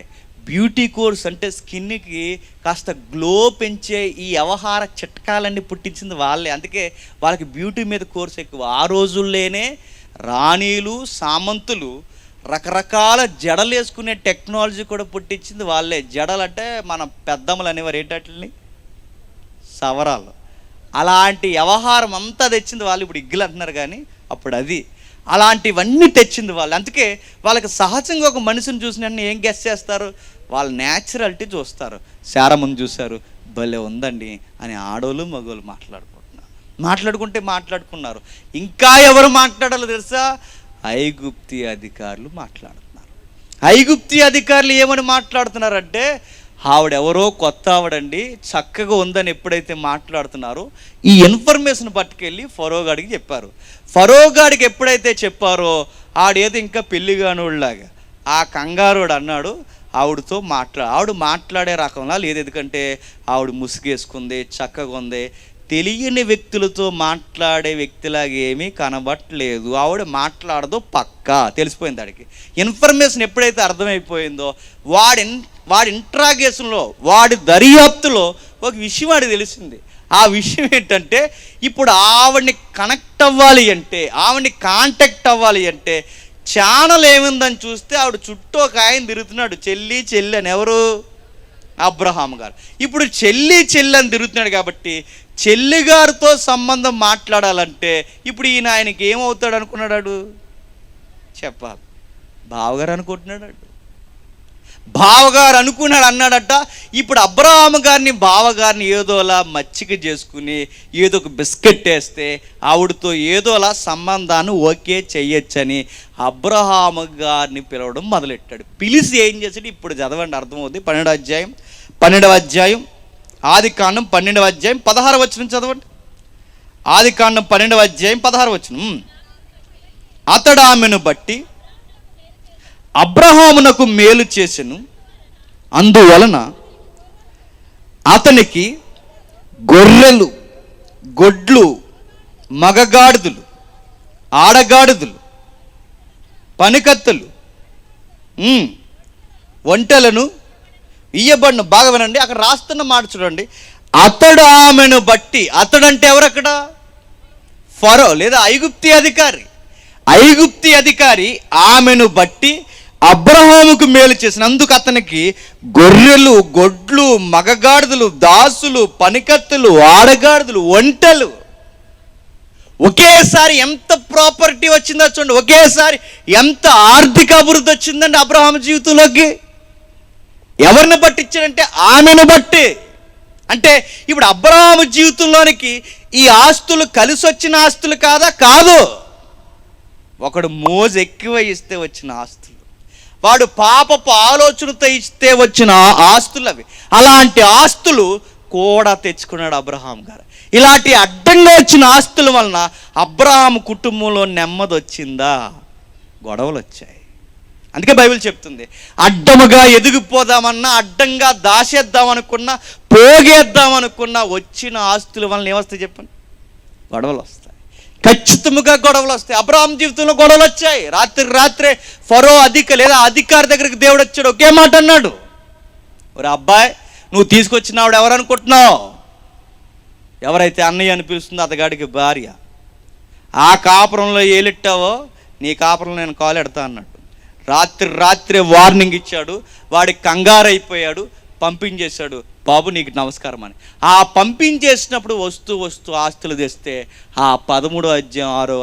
బ్యూటీ కోర్స్ అంటే స్కిన్కి కాస్త గ్లో పెంచే ఈ వ్యవహార చిట్కాలన్నీ పుట్టించింది వాళ్ళే. అందుకే వాళ్ళకి బ్యూటీ మీద కోర్స్ ఎక్కువ. ఆ రోజుల్లోనే రాణీలు, సామంతులు రకరకాల జడలు వేసుకునే టెక్నాలజీ కూడా పుట్టించింది వాళ్ళే. జడలు అంటే మన పెద్దమ్మలు అనేవారు ఏంటట్లని, సవరాలు. అలాంటి వ్యవహారం అంతా తెచ్చింది వాళ్ళు. ఇప్పుడు ఇగ్గులు అంటున్నారు కానీ అప్పుడు అది అలాంటివన్నీ తెచ్చింది వాళ్ళు. అందుకే వాళ్ళకి సహజంగా ఒక మనిషిని చూసిన ఏం గెస్ చేస్తారు? వాళ్ళ న్యాచురాలిటీ చూస్తారు. శారమ్మని చూశారు, భలే ఉందండి అని ఆడోళ్ళు మగోళ్ళు మాట్లాడుకున్నారు. ఇంకా ఎవరు మాట్లాడాలో తెలుసా? ఐగుప్తి అధికారులు మాట్లాడుతున్నారు. ఐగుప్తి అధికారులు ఏమని మాట్లాడుతున్నారంటే ఆవిడెవరో కొత్త ఆవిడండి, చక్కగా ఉందని ఎప్పుడైతే మాట్లాడుతున్నారో ఈ ఇన్ఫర్మేషన్ పట్టుకెళ్ళి ఫరోగాడికి చెప్పారు. ఫరోగాడికి ఎప్పుడైతే చెప్పారో ఆడేదో ఇంకా పెళ్లి కానోళ్ళలాగా ఆ కంగారోడు అన్నాడు ఆవిడతో ఆవిడ మాట్లాడే రకంలా లేదు, ఎందుకంటే ఆవిడ ముసుగేసుకుంది, చక్కగా ఉంది, తెలియని వ్యక్తులతో మాట్లాడే వ్యక్తిలాగా ఏమీ కనబట్టలేదు. ఆవిడ మాట్లాడదో పక్కా తెలిసిపోయింది. ఆడికి ఇన్ఫర్మేషన్ ఎప్పుడైతే అర్థమైపోయిందో వాడి ఇంట్రాగేషన్లో, వాడి దర్యాప్తులో ఒక విషయం వాడికి తెలిసింది. ఆ విషయం ఏంటంటే ఇప్పుడు ఆవిడ్ని కనెక్ట్ అవ్వాలి అంటే, ఆవిడ్ని కాంటాక్ట్ అవ్వాలి అంటే ఛానల్ ఏముందని చూస్తే ఆవిడ చుట్టూ ఒక ఆయన తిరుగుతున్నాడు, చెల్లి చెల్లి అని. ఎవరు? అబ్రహాం గారు. ఇప్పుడు చెల్లి అని తిరుగుతున్నాడు కాబట్టి చెల్లిగారితో సంబంధం మాట్లాడాలంటే ఇప్పుడు ఈయన ఆయనకి ఏమవుతాడు అనుకున్నాడు? చెప్పాలి, బావగారు అనుకుంటున్నాడు. బావగారు అనుకున్నాడు అన్నాడట. ఇప్పుడు అబ్రహాము గారిని బావగారిని ఏదోలా మచ్చిక చేసుకుని ఏదో ఒక బిస్కెట్ వేస్తే ఆవిడతో ఏదోలా సంబంధాన్ని ఓకే చెయ్యొచ్చని అబ్రహాము గారిని పిలవడం మొదలెట్టాడు. పిలిచి ఏం చేశాడు? ఇప్పుడు చదవండి, అర్థమవుతుంది. 12వ అధ్యాయం ఆదికాండం 12వ అధ్యాయం 16వ వచనం చదవండి. ఆదికాండం 12వ అధ్యాయం 16వ వచనం. అతడు ఆమెను బట్టి అబ్రహామునకు మేలు చేసెను, అందువలన అతనికి గొర్రెలు, గొడ్లు, మగగాడిదలు, ఆడగాడిదలు, పనికత్తెలు, ఒంటెలను ఇయ్యబడిన. బాగా వినండి, అక్కడ రాస్తున్న మాట చూడండి. అతడు ఆమెను బట్టి, అతడంటే ఎవరక్కడ? ఫరో లేదా ఐగుప్తి అధికారి. ఐగుప్తి అధికారి ఆమెను బట్టి అబ్రహాముకు మేలు చేసినందుకు అతనికి గొర్రెలు, గొడ్లు, మగగాడిదలు, దాసులు, పనికత్తెలు, ఆడగాడిదలు, ఒంటెలు. ఒకేసారి ఎంత ప్రాపర్టీ వచ్చిందో చూడండి, ఒకేసారి ఎంత ఆర్థిక అభివృద్ధి వచ్చిందండి అబ్రహాము జీవితంలోకి. ఎవరిని బట్టి ఇచ్చాడంటే ఆమెను బట్టి. అంటే ఇప్పుడు అబ్రహాము జీవితంలోనికి ఈ ఆస్తులు కలిసి వచ్చిన ఆస్తులు కాదు. ఒకడు మోజు ఎక్కువ ఇస్తే వచ్చిన ఆస్తులు, వాడు పాపపు ఆలోచనతో ఇస్తే వచ్చిన ఆస్తులు అవి. అలాంటి ఆస్తులు కూడా తెచ్చుకున్నాడు అబ్రహాం గారు. ఇలాంటి అడ్డంగా వచ్చిన ఆస్తుల వలన అబ్రహాం కుటుంబంలో నెమ్మది వచ్చిందా? గొడవలు వచ్చాయి. అందుకే బైబిల్ చెప్తుంది, అడ్డముగా ఎదిగిపోదామన్నా, అడ్డంగా దాచేద్దామనుకున్నా, పోగేద్దామనుకున్నా వచ్చిన ఆస్తుల వలన ఏమొస్తాయి చెప్పండి? గొడవలు వస్తాయి. ఖచ్చితంగా గొడవలు వస్తాయి. అబ్రహాం జీవితంలో గొడవలు వచ్చాయి. రాత్రే ఫరో అధికారి దగ్గరికి దేవుడు వచ్చాడు, ఒకే మాట అన్నాడు, ఒరే అబ్బాయి, నువ్వు తీసుకొచ్చిన ఆవిడ ఎవరు అనుకుంటున్నావు? ఎవరైతే అన్నయ్య అని పిలుస్తుందో అతగాడికి భార్య. ఆ కాపురంలో ఏలెట్టావో నీ కాపురంలో నేను కాలెడతా అన్నాడు. రాత్రే వార్నింగ్ ఇచ్చాడు. వాడికి కంగారైపోయాడు, పంపించేశాడు, బాబు నీకు నమస్కారం అని. ఆ పంపించేసినప్పుడు వస్తూ ఆస్తులు తెస్తే ఆ 13వ అధ్యాయం 6వ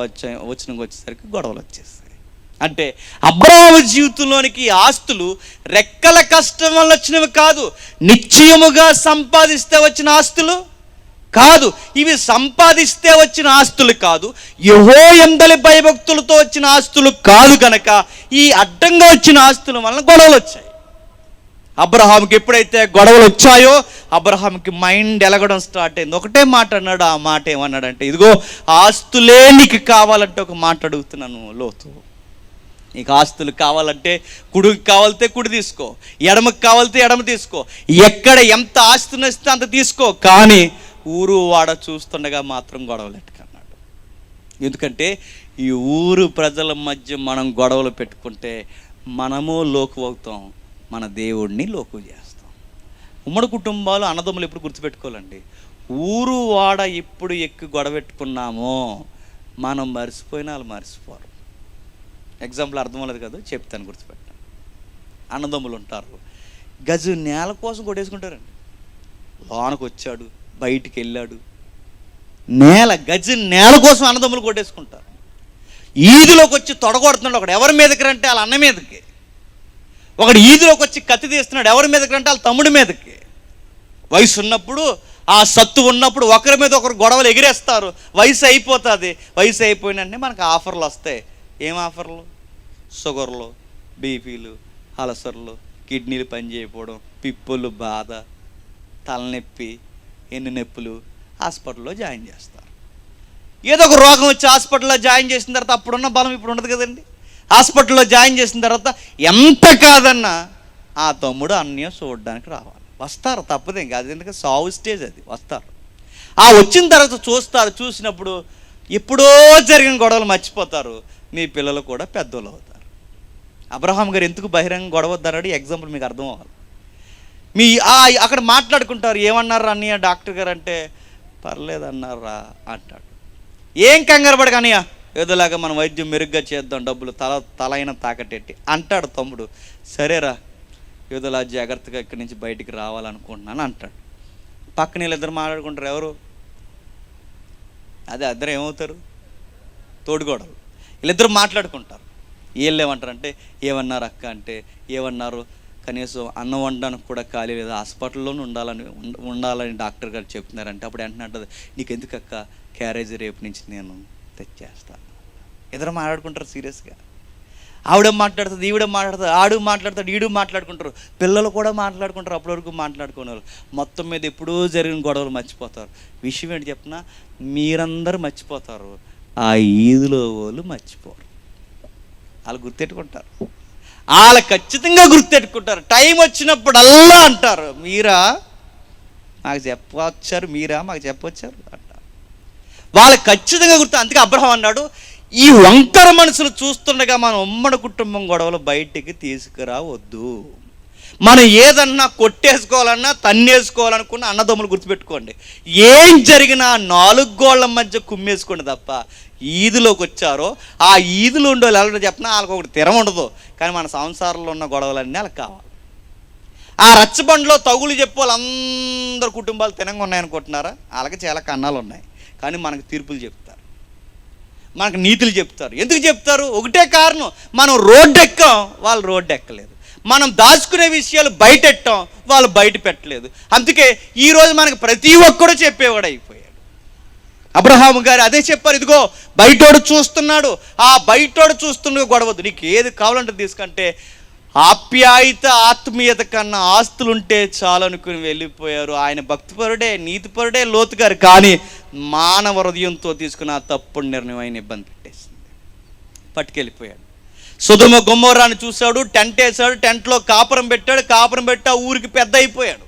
వచనంకి వచ్చేసరికి గొడవలు వచ్చేస్తాయి. అంటే అబ్రహాము జీవితంలోనికి ఆస్తులు రెక్కల కష్టం వల్ల వచ్చినవి కాదు, నిశ్చయముగా సంపాదిస్తే వచ్చిన ఆస్తులు కాదు. ఇవి సంపాదిస్తే వచ్చిన ఆస్తులు కాదు, యెహోవా భయభక్తులతో వచ్చిన ఆస్తులు కాదు. కనుక ఈ అడ్డంగా వచ్చిన ఆస్తుల వలన గొడవలు వచ్చాయి. అబ్రహాంకి ఎప్పుడైతే గొడవలు వచ్చాయో అబ్రహాంకి మైండ్ ఎలగడం స్టార్ట్ అయింది. ఒకటే మాట అన్నాడు. ఆ మాట ఏమన్నాడంటే, ఇదిగో ఆస్తులే నీకు కావాలంటే ఒక మాట అడుగుతున్నాను లోతు, నీకు ఆస్తులు కావాలంటే కుడికి కావాలితే కుడి తీసుకో, ఎడమకి కావాలితే ఎడమ తీసుకో, ఎక్కడ ఎంత ఆస్తిని ఇస్తే అంత తీసుకో, కానీ ఊరు వాడ చూస్తుండగా మాత్రం గొడవలు ఎట్టుకన్నాడు. ఎందుకంటే ఈ ఊరు ప్రజల మధ్య మనం గొడవలు పెట్టుకుంటే మనము లోకు అవుతాం, మన దేవుడిని లోకు చేస్తాం. ఉమ్మడి కుటుంబాలు అన్నదమ్ములు ఎప్పుడు గుర్తుపెట్టుకోవాలండి, ఊరు వాడ ఎప్పుడు గొడవ పెట్టుకున్నామో మనం మర్చిపోయినా వాళ్ళు మర్చిపోరు. ఎగ్జాంపుల్ అర్థం అవ్వలేదు కదా, చెప్తాను, గుర్తుపెట్టాను. అన్నదమ్ములు ఉంటారు, గజు నేల కోసం కొట్టేసుకుంటారండి. లోనకు వచ్చాడు, బయటికి వెళ్ళాడు, గజు నేల కోసం అన్నదమ్ములు కొట్టేసుకుంటారు. ఈదిలోకి వచ్చి తొడగొడుతున్నాడు ఒకడు, ఎవరి మీదకి రంటే వాళ్ళ అన్న మీదకి. ఒకడు ఈదిలోకి వచ్చి కత్తి తీస్తున్నాడు, ఎవరి మీదకి రంటే వాళ్ళ తమ్ముడి మీదకి. వయసు ఉన్నప్పుడు, ఆ సత్తు ఉన్నప్పుడు ఒకరి మీద ఒకరు గొడవలు ఎగిరేస్తారు. వయసు అయిపోతుంది, వయసు అయిపోయినంటే మనకు ఆఫర్లు వస్తాయి. ఏం ఆఫర్లు? షుగర్లు, బీపీలు, అలసర్లు, కిడ్నీలు పనిచేయకపోవడం, పిప్పులు బాధ, తలనొప్పి, ఎన్ని నొప్పులు, హాస్పిటల్లో జాయిన్ చేస్తారు. ఏదో ఒక రోగం వచ్చి హాస్పిటల్లో జాయిన్ చేసిన తర్వాత అప్పుడున్న బలం ఇప్పుడు ఉండదు కదండి. హాస్పిటల్లో జాయిన్ చేసిన తర్వాత ఎంత కాదన్నా ఆ తమ్ముడు అన్నయ్య చూడడానికి రావాలి, వస్తారు, తప్పదేం కాదు, ఎందుకంటే సావు స్టేజ్ అది, వస్తారు. ఆ వచ్చిన తర్వాత చూస్తారు, చూసినప్పుడు ఎప్పుడో జరిగిన గొడవలు మర్చిపోతారు, మీ పిల్లలు కూడా పెద్దోళ్ళు అవుతారు. అబ్రహాం గారు ఎందుకు బహిరంగ గొడవ వద్దన్నాడు ఎగ్జాంపుల్ మీకు అర్థం అవ్వాలి. అక్కడ మాట్లాడుకుంటారు, ఏమన్నారు అన్నయ్య డాక్టర్ గారు అంటే, పర్లేదన్నారా అంటాడు. ఏం కంగారు పడక అన్నయ్య, ఏదోలాగా మనం వైద్యం మెరుగ్గా చేద్దాం, డబ్బులు తలైన తాకటెట్టి అంటాడు తమ్ముడు. సరేరా, ఏదోలా జాగ్రత్తగా ఇక్కడి నుంచి బయటికి రావాలనుకుంటున్నాను అంటాడు. పక్కన వీళ్ళిద్దరు మాట్లాడుకుంటారు, ఎవరు అదే అద్దరు ఏమవుతారు, తోడుగోడలు. వీళ్ళిద్దరు మాట్లాడుకుంటారు. వీళ్ళు ఏమంటారంటే, ఏమన్నారు అక్క అంటే, ఏమన్నారు కనీసం అన్నం వండడానికి కూడా ఖాళీ లేదు, హాస్పిటల్లోనే ఉండాలని డాక్టర్ గారు చెప్తున్నారంటే, అప్పుడు వెంటనే అంటుంది, నీకు ఎందుకు అక్క, క్యారేజ్ రేపు నుంచి నేను తెచ్చేస్తాను. ఇద్దరు మాట్లాడుకుంటారు సీరియస్గా. ఆవిడ మాట్లాడుతుంది, ఈవిడ మాట్లాడుతుంది, ఆడు మాట్లాడతాడు, ఈడు మాట్లాడుకుంటారు, పిల్లలు కూడా మాట్లాడుకుంటారు. అప్పటి వరకు మాట్లాడుకునే వాళ్ళు మొత్తం మీద ఎప్పుడూ జరిగిన గొడవలు మర్చిపోతారు. విషయం ఏంటి చెప్పినా, మీరందరూ మర్చిపోతారు, ఆ ఈదులో వాళ్ళు మర్చిపోరు. వాళ్ళు గుర్తెట్టుకుంటారు, వాళ్ళు ఖచ్చితంగా గుర్తెట్టుకుంటారు. టైం వచ్చినప్పుడల్లా అంటారు, మీరా మాకు చెప్పొచ్చారు, మీరా మాకు చెప్పొచ్చారు అంటారు. వాళ్ళు ఖచ్చితంగా గుర్తు. అందుకే అబ్రహాం అన్నాడు, ఈ వంకర మనసులు చూస్తుండగా మన ఉమ్మడి కుటుంబం గొడవలు బయటికి తీసుకురావద్దు. మనం ఏదన్నా కొట్టేసుకోవాలన్నా తన్నేసుకోవాలనుకున్న అన్నదమ్ములు గుర్తుపెట్టుకోండి, ఏం జరిగినా 4 గోళ్ల మధ్య కుమ్మేసుకోండి తప్ప, ఈదులోకి వచ్చారో ఆ ఈదులో ఉండే వాళ్ళు ఎవరైనా చెప్పినా వాళ్ళకి ఒకటి తెరం ఉండదు. కానీ మన సంసారంలో ఉన్న గొడవలన్నీ వాళ్ళకి కావాలి. ఆ రచ్చబండిలో తగులు చెప్పే వాళ్ళందరూ కుటుంబాలు తినంగా ఉన్నాయనుకుంటున్నారా? వాళ్ళకి చాలా కన్నాలు ఉన్నాయి, కానీ మనకు తీర్పులు చెప్తారు, మనకు నీతులు చెప్తారు. ఎందుకు చెప్తారు? ఒకటే కారణం, మనం రోడ్డు ఎక్కాం, వాళ్ళు రోడ్డు ఎక్కలేదు. మనం దాచుకునే విషయాలు బయట పెట్టాం, వాళ్ళు బయట పెట్టలేదు. అందుకే ఈరోజు మనకు ప్రతి ఒక్కడు చెప్పేవాడు అయిపోయాడు. అబ్రహాము గారు అదే చెప్పారు, ఇదిగో బయటోడు చూస్తున్నాడు, ఆ బయటోడు చూస్తుండగా గొడవద్దు, నీకు ఏది కావాలంటే తీసుకుంటే ఆప్యాయత ఆత్మీయత కన్నా ఆస్తులుంటే చాలనుకుని వెళ్ళిపోయారు. ఆయన భక్తిపరుడే, నీతిపరుడే లోతు గారు, కానీ మానవ హృదయంతో తీసుకున్న ఆ తప్పుడు నిర్ణయం ఆయన ఇబ్బంది పెట్టేసింది, పట్టుకెళ్ళిపోయాడు. సొదొమ గొమొర్రాను చూశాడు, టెంట్ వేశాడు, టెంట్లో కాపురం పెట్టాడు, కాపురం పెట్టి ఆ ఊరికి పెద్ద అయిపోయాడు.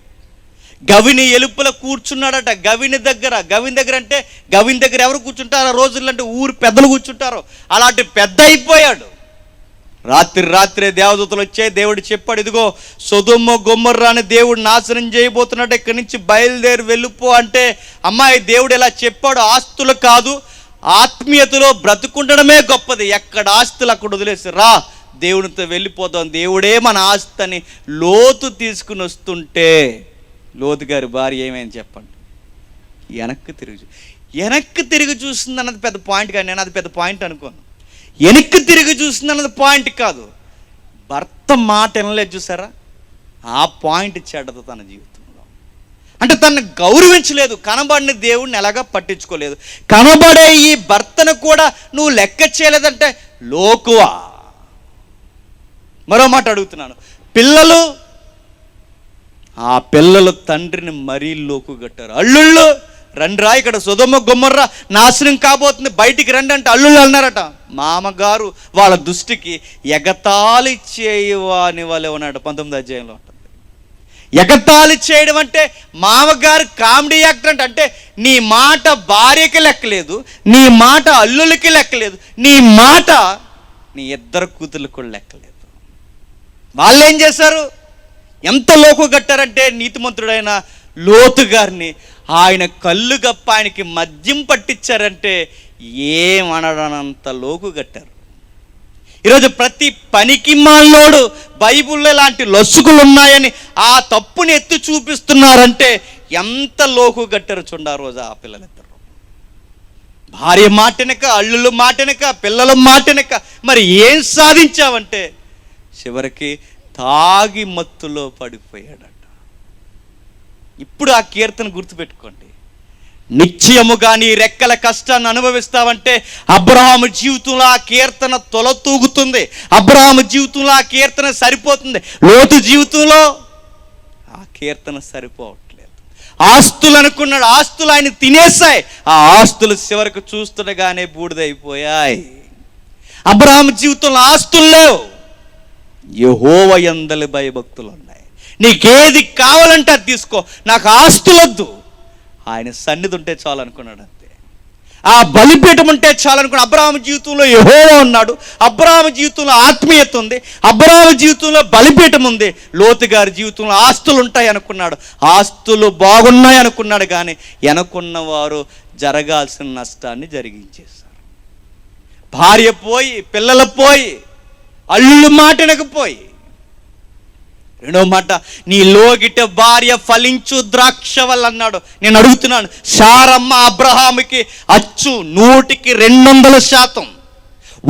గవిని ఎలుపుల కూర్చున్నాడట, గవిని దగ్గర అంటే గవిని దగ్గర ఎవరు కూర్చుంటారు ఆ రోజుల్లో అంటే ఊరు పెద్దలు కూర్చుంటారు, అలాంటి పెద్ద అయిపోయాడు. రాత్రే దేవదూతలు వచ్చాయి, దేవుడు చెప్పాడు, ఇదిగో సొదొమ గొమొర్రాని దేవుడు నాశనం చేయబోతున్నాడు, ఇక్కడి నుంచి బయలుదేరి వెళ్ళిపో అంటే, అమ్మాయి దేవుడు ఇలా చెప్పాడు, ఆస్తులు కాదు ఆత్మీయతలో బ్రతుకుండడమే గొప్పది, ఎక్కడ ఆస్తులు అక్కడ వదిలేసి రా, దేవునితో వెళ్ళిపోతాం, దేవుడే మన ఆస్తి అని లోతు తీసుకుని వస్తుంటే, లోతు గారి భార్య ఏమైంది చెప్పండి, వెనక్కి తిరిగి చూస్తుంది అన్నది పెద్ద పాయింట్, కానీ నేను అది పెద్ద పాయింట్ అనుకోను. వెనక్కి తిరిగి చూస్తుంది అన్నది పాయింట్ కాదు, భర్త మాట వినలేదు చూసారా, ఆ పాయింట్ చెడ్డదు తన జీవితంలో. అంటే తనను గౌరవించలేదు, కనబడిన దేవుడిని ఎలాగా పట్టించుకోలేదు, కనబడే ఈ భర్తను కూడా నువ్వు లెక్క చేయలేదంటే లోకువా. మరో మాట అడుగుతున్నాను, ఆ పిల్లలు తండ్రిని మరీ లోకు కట్టారు. అల్లుళ్ళు రండిరా, ఇక్కడ సొదొమ గొమొర్రా నాశనం కాబోతుంది, బయటికి రండి అంటే అల్లుళ్ళు అన్నారట. మామగారు వాళ్ళ దృష్టికి ఎగతాళి చేయవాని వాళ్ళే ఉన్నాడు. 19వ అధ్యాయంలో ఉంటుంది. ఎగతాళి చేయడం అంటే మామగారు కామెడీ యాక్టర్ అంటే నీ మాట భార్యకి లెక్కలేదు, నీ మాట అల్లులకి లెక్కలేదు, నీ మాట నీ ఇద్దరు కూతుర్లకు కూడా లెక్కలేదు. వాళ్ళు ఏం చేశారు? ఎంత లోకు కట్టారంటే నీతిమంతుడైన లోతు గారిని ఆయన కళ్ళు గప్ప ఆయనకి మద్యం పట్టించారంటే ఏమనడంత లోకు కట్టారు. ఈరోజు ప్రతి పనికి మాలోడు బైబిల్లో లాంటి లొసుగులు ఉన్నాయని ఆ తప్పుని ఎత్తి చూపిస్తున్నారంటే ఎంత లోకు కట్టారు చూడండి. ఆ రోజు ఆ పిల్లలిద్దరు భార్య మాటనక, అల్లుళ్ళు మాటనక, పిల్లల మాటనక, మరి ఏం సాధించావంటే చివరికి తాగి మత్తులో పడిపోయాడట. ఇప్పుడు ఆ కీర్తన గుర్తుపెట్టుకోండి, నిశ్చయముగా నీ రెక్కల కష్టాన్ని అనుభవిస్తావంటే అబ్రహాము జీవితంలో ఆ కీర్తన తొలతూగుతుంది. అబ్రహాము జీవితంలో ఆ కీర్తన సరిపోతుంది. లోతు జీవితంలో ఆ కీర్తన సరిపోవట్లేదు. ఆస్తులు అనుకున్నాడు, ఆస్తులు ఆయన తినేశాయి. ఆ ఆస్తులు చివరికి చూస్తుండగానే బూడిదైపోయాయి. అబ్రహాము జీవితంలో ఆస్తులు లేవు, యెహోవా యందలి భయభక్తులు ఉన్నాయి. నీకేది కావాలంటే అది తీసుకో, నాకు ఆస్తులొద్దు, ఆయన సన్నిధి ఉంటే చాలు అనుకున్నాడు అంతే. ఆ బలిపీఠం ఉంటే చాలు అనుకున్నాడు. అబ్రహాము జీవితంలో యెహోవా ఉన్నాడు, అబ్రహాము జీవితంలో ఆత్మీయత ఉంది, అబ్రహాము జీవితంలో బలిపీఠం ఉంది. లోతు గారి జీవితంలో ఆస్తులు ఉంటాయి అనుకున్నాడు, ఆస్తులు బాగున్నాయి అనుకున్నాడు. కానీ వెనకున్న వారు జరగాల్సిన నష్టాన్ని జరిగించేశారు. భార్య పోయి, పిల్లలు పోయి, అల్లుళ్ళు మాట వినకపోయి. రెండో మాట, నీ లోగిట భార్య ఫలించు ద్రాక్ష వల్ల అన్నాడు. నేను అడుగుతున్నాను, శారమ్మ అబ్రహాముకి అచ్చు 100కి 200%,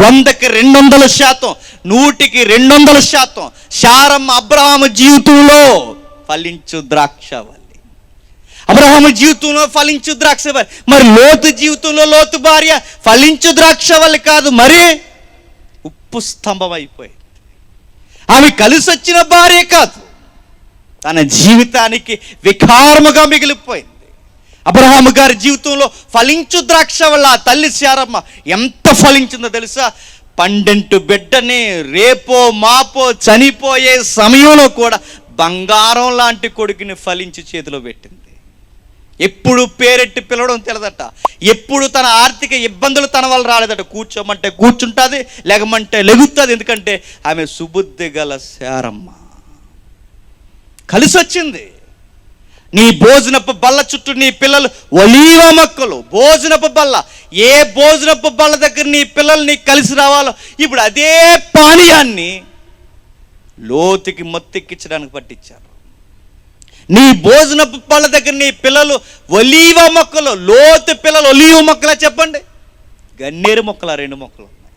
100కి 200%, 100కి 200% శారమ్మ అబ్రహాము జీవితంలో ఫలించు ద్రాక్ష వల్లి. అబ్రహాము జీవితంలో ఫలించు ద్రాక్ష వల్లి. మరి లోతు జీవితంలో లోతు భార్య ఫలించు ద్రాక్ష వల్లి కాదు, మరి ఉప్పు స్తంభం అయిపోయింది. ఆమె కలిసి వచ్చిన భార్య కాదు, తన జీవితానికి వికారముగా మిగిలిపోయింది. అబ్రహాము గారి జీవితంలో ఫలించు ద్రాక్ష వల్ల ఆ తల్లి శారమ్మ ఎంత ఫలించిందో తెలుసా? 12 బిడ్డని రేపో మాపో చనిపోయే సమయంలో కూడా బంగారం లాంటి కొడుకుని ఫలించి చేతిలో పెట్టింది. ఎప్పుడు పేరెట్టి పిలవడం తెలియదట, ఎప్పుడు తన ఆర్థిక ఇబ్బందులు తన వల్ల రాలేదట. కూర్చోమంటే కూర్చుంటుంది, లెగమంటే లెగుతుంది. ఎందుకంటే ఆమె సుబుద్ధి గల శారమ్మ కలిసి వచ్చింది. నీ భోజనపు బల్ల చుట్టూ నీ పిల్లలు ఒలీవ మొక్కలు, భోజనపు బల్ల. ఏ భోజనపు బల్ల దగ్గర నీ పిల్లలు నీకు కలిసి రావాలో, ఇప్పుడు అదే పానీయాన్ని లోతుకి మొత్తెక్కించడానికి పట్టించారు. నీ భోజనపు పళ్ళ దగ్గర నీ పిల్లలు ఒలీవ మొక్కలు. లోతు పిల్లలు ఒలీవ మొక్కలా చెప్పండి? గన్నేరు మొక్కల 2 మొక్కలు ఉన్నాయి.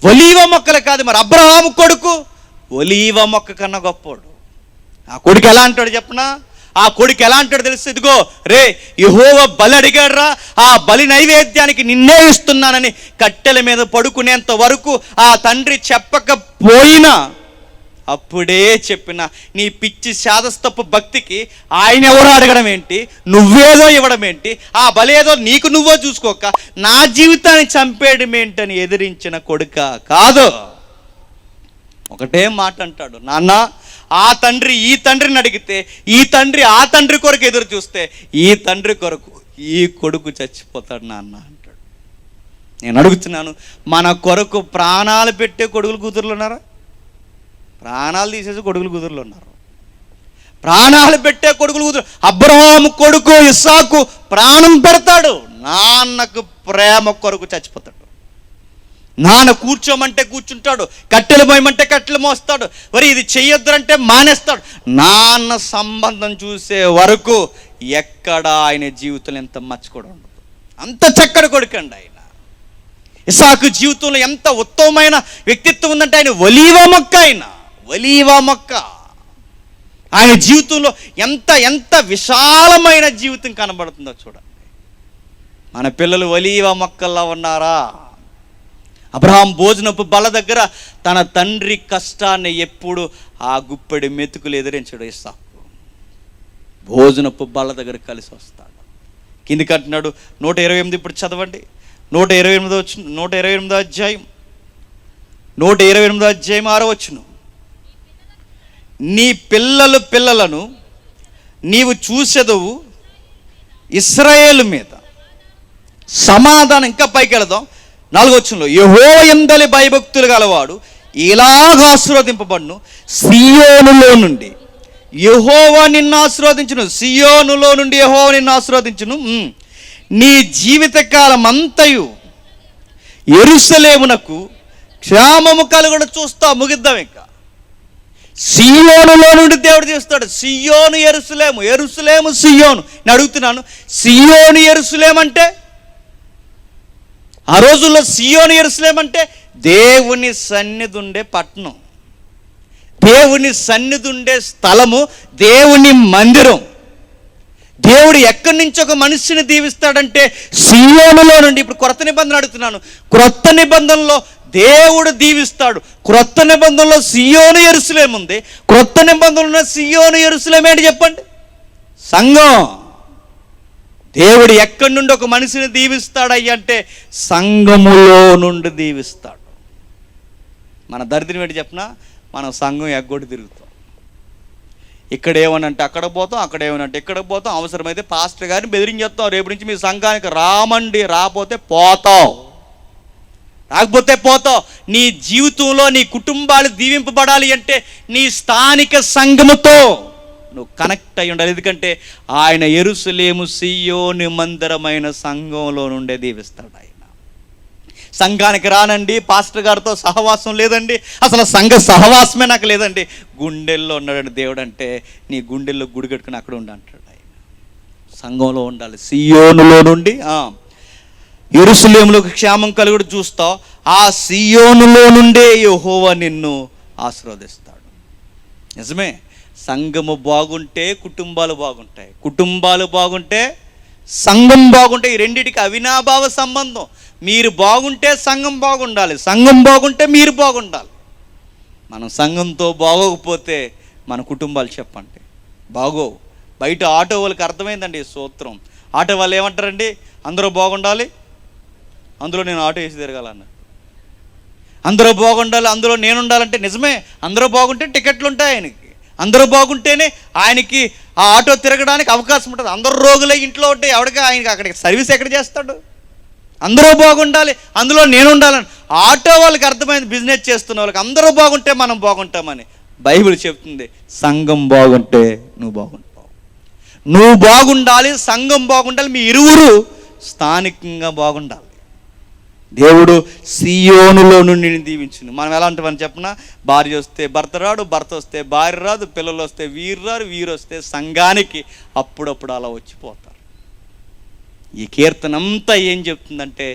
ఒలీవ మొక్కలే కాదు. మరి అబ్రహాము కొడుకు ఒలీవ మొక్క కన్నా గొప్పోడు. ఆ కొడుకు ఎలా అంటాడు చెప్పనా? ఆ కొడుకు ఎలా అంటాడు తెలుసు? ఇదిగో రే, యెహోవా బలి అడిగాడు రా, ఆ బలి నైవేద్యానికి నిన్నే ఇస్తున్నానని కట్టెల మీద పడుకునేంత వరకు ఆ తండ్రి చెప్పకపోయినా అప్పుడే చెప్పిన నీ పిచ్చి శాదస్తపు భక్తికి ఆయన ఎవరో అడగడం ఏంటి, నువ్వేదో ఇవ్వడం ఏంటి, ఆ బలేదో నీకు నువ్వో చూసుకోక నా జీవితాన్ని చంపేయడం ఏంటని ఎదిరించిన కొడుక కాదు. ఒకటే మాట అంటాడు, నాన్న ఆ తండ్రి ఈ తండ్రిని అడిగితే ఈ తండ్రి ఆ తండ్రి కొరకు ఎదురు చూస్తే ఈ తండ్రి కొరకు ఈ కొడుకు చచ్చిపోతాడు నాన్న అంటాడు. నేను అడుగుతున్నాను, మన కొరకు ప్రాణాలు పెట్టే కొడుకులు కూతుర్లు ఉన్నారా? ప్రాణాలు తీసేసి కొడుకులు కూతుర్లు ఉన్నారు. ప్రాణాలు పెట్టే కొడుకులు కూతురు. అబ్రహాము కొడుకు ఇస్సాకు ప్రాణం పెడతాడు, నాన్నకు ప్రేమ కొరకు చచ్చిపోతాడు. నాన్న కూర్చోమంటే కూర్చుంటాడు, కట్టెలు మోయమంటే కట్టెలు మోస్తాడు, మరి ఇది చెయ్యొద్దంటే మానేస్తాడు. నాన్న సంబంధం చూసే వరకు ఎక్కడ ఆయన జీవితంలో ఎంత మర్చిపోవడం ఉండదు. అంత చక్కటి కొడుకండి ఆయన. ఇస్సాకు జీవితంలో ఎంత ఉత్తమమైన వ్యక్తిత్వం ఉందంటే ఆయన ఒలీవ మొక్క. ఆయన ఒలీవ మొక్క. ఆయన జీవితంలో ఎంత ఎంత విశాలమైన జీవితం కనబడుతుందో చూడండి. మన పిల్లలు ఒలీవ మొక్కల్లా ఉన్నారా? అబ్రహాం భోజనపు బల్ల దగ్గర తన తండ్రి కష్టాన్ని ఎప్పుడు ఆ గుప్పెడి మెతుకులు ఎదిరించాడు ఇస్సాకు. భోజనపు బల్ల దగ్గర కలిసి వస్తాడు. కిందికి అంటున్నాడు 128. ఇప్పుడు చదవండి 128 అధ్యాయం 6వ వచనం. నీ పిల్లలను నీవు చూసెదవు, ఇశ్రాయేలు మీద సమాధానం. ఇంకా పైకి వెళదాం 4వ వచనంలో, యెహోవా యందలి భయభక్తులు గలవాడు ఇలాగ ఆశీర్వదింపబడును, సియోనులో నుండి యెహోవా నిన్ను ఆశీర్వదించును. సియోనులో నుండి యెహోవా నిన్ను ఆశీర్వదించును. నీ జీవితకాలం అంతయు యెరూషలేమునకు క్షేమము కలుగును చూస్తావు. ముగిద్దాం. ఇంకా సియోనులో నుండి దేవుడు చేస్తాడు. సియోను యెరూషలేము, యెరూషలేము సియోను. నేను అడుగుతున్నాను, సియోను యెరూషలేము అంటే, ఆ రోజుల్లో సియోను యెరూషలేము అంటే దేవుని సన్నిధి ఉండే పట్టణం, దేవుని సన్నిధి ఉండే స్థలము, దేవుని మందిరం. దేవుడు ఎక్కడి నుంచి ఒక మనిషిని దీవిస్తాడంటే సీయోనులో నుండి. ఇప్పుడు క్రొత్త నిబంధన అడుగుతున్నాను, క్రొత్త నిబంధనలో దేవుడు దీవిస్తాడు. క్రొత్త నిబంధనలో సియోను యెరూషలేము ఉంది, క్రొత్త నిబంధనలో సియోను యెరూషలేము ఏంటి చెప్పండి? సంఘం. దేవుడు ఎక్కడి నుండి ఒక మనిషిని దీవిస్తాడయ్య అంటే సంఘములో నుండి దీవిస్తాడు. మన దరిద్రం ఏంటి చెప్పినా, మనం సంఘం ఎగ్గొట్టి తిరుగుతాం. ఇక్కడ ఏమనంటే అక్కడ పోతాం, అక్కడ ఏమనంటే ఇక్కడ పోతాం. అవసరమైతే పాస్టర్ గారిని బెదిరించేస్తాం, రేపు నుంచి మీ సంఘానికి రామండి, రాకపోతే పోతాం, రాకపోతే పోతావు. నీ జీవితంలో నీ కుటుంబాలు దీవింపబడాలి అంటే నీ స్థానిక సంఘముతో నువ్వు కనెక్ట్ అయి ఉండాలి. ఎందుకంటే ఆయన యెరూషలేము సీయోను మందిరమైన సంఘంలో నుండే దీవిస్తాడు. ఆయన సంఘానికి రానండి, పాస్టర్ గారితో సహవాసం లేదండి, అసలు సంఘ సహవాసమే నాకు లేదండి, గుండెల్లో ఉన్నాడండి దేవుడు అంటే నీ గుండెల్లో గుడి కట్టుకుని అక్కడ ఉండి అంటాడు. ఆయన సంఘంలో ఉండాలి. సీయోనులో నుండి యెరూషలేములోకి క్షేమం కలుగుడు చూస్తావు. ఆ సీయోనులో నుండే యెహోవా నిన్ను ఆశీర్వదిస్తాడు. నిజమే, సంఘము బాగుంటే కుటుంబాలు బాగుంటాయి, కుటుంబాలు బాగుంటే సంఘం బాగుంటాయి. ఈ రెండిటికి అవినాభావ సంబంధం. మీరు బాగుంటే సంఘం బాగుండాలి, సంఘం బాగుంటే మీరు బాగుండాలి. మనం సంఘంతో బాగోకపోతే మన కుటుంబాలు చెప్పండి బాగోవు. బయట ఆటో వాళ్ళకి అర్థమైందండి ఈ సూత్రం. ఆటో వాళ్ళు ఏమంటారండి, అందరూ బాగుండాలి, అందులో నేను ఆటో వేసి తిరగాలన్న. అందరూ బాగుండాలి, అందులో నేను ఉండాలంటే నిజమే, అందరూ బాగుంటే టికెట్లు ఉంటాయి ఆయనకి, అందరూ బాగుంటేనే ఆయనకి ఆ ఆటో తిరగడానికి అవకాశం ఉంటుంది. అందరూ రోగులే ఇంట్లో ఉంటే ఎవరికి ఆయనకి అక్కడికి సర్వీస్ ఎక్కడ చేస్తాడు? అందరూ బాగుండాలి, అందులో నేను ఉండాలని. ఆటో వాళ్ళకి అర్థమైంది, బిజినెస్ చేస్తున్న వాళ్ళకి అందరూ బాగుంటే మనం బాగుంటామని. బైబిల్ చెప్తుంది, సంఘం బాగుంటే నువ్వు బాగుంటావు. నువ్వు బాగుండాలి, సంఘం బాగుండాలి, మీ ఇరువురు స్థానికంగా బాగుండాలి. దేవుడు సీయోనులో నుండి దీవించును. మనం ఎలాంటివని చెప్పినా, భార్య వస్తే భర్త రాడు, భర్త వస్తే భార్య రాదు, పిల్లలు వస్తే వీరు రారు, వీరు వస్తే సంఘానికి అప్పుడప్పుడు అలా వచ్చిపోతారు. ఈ కీర్తన అంతా ఏం చెప్తుందంటే,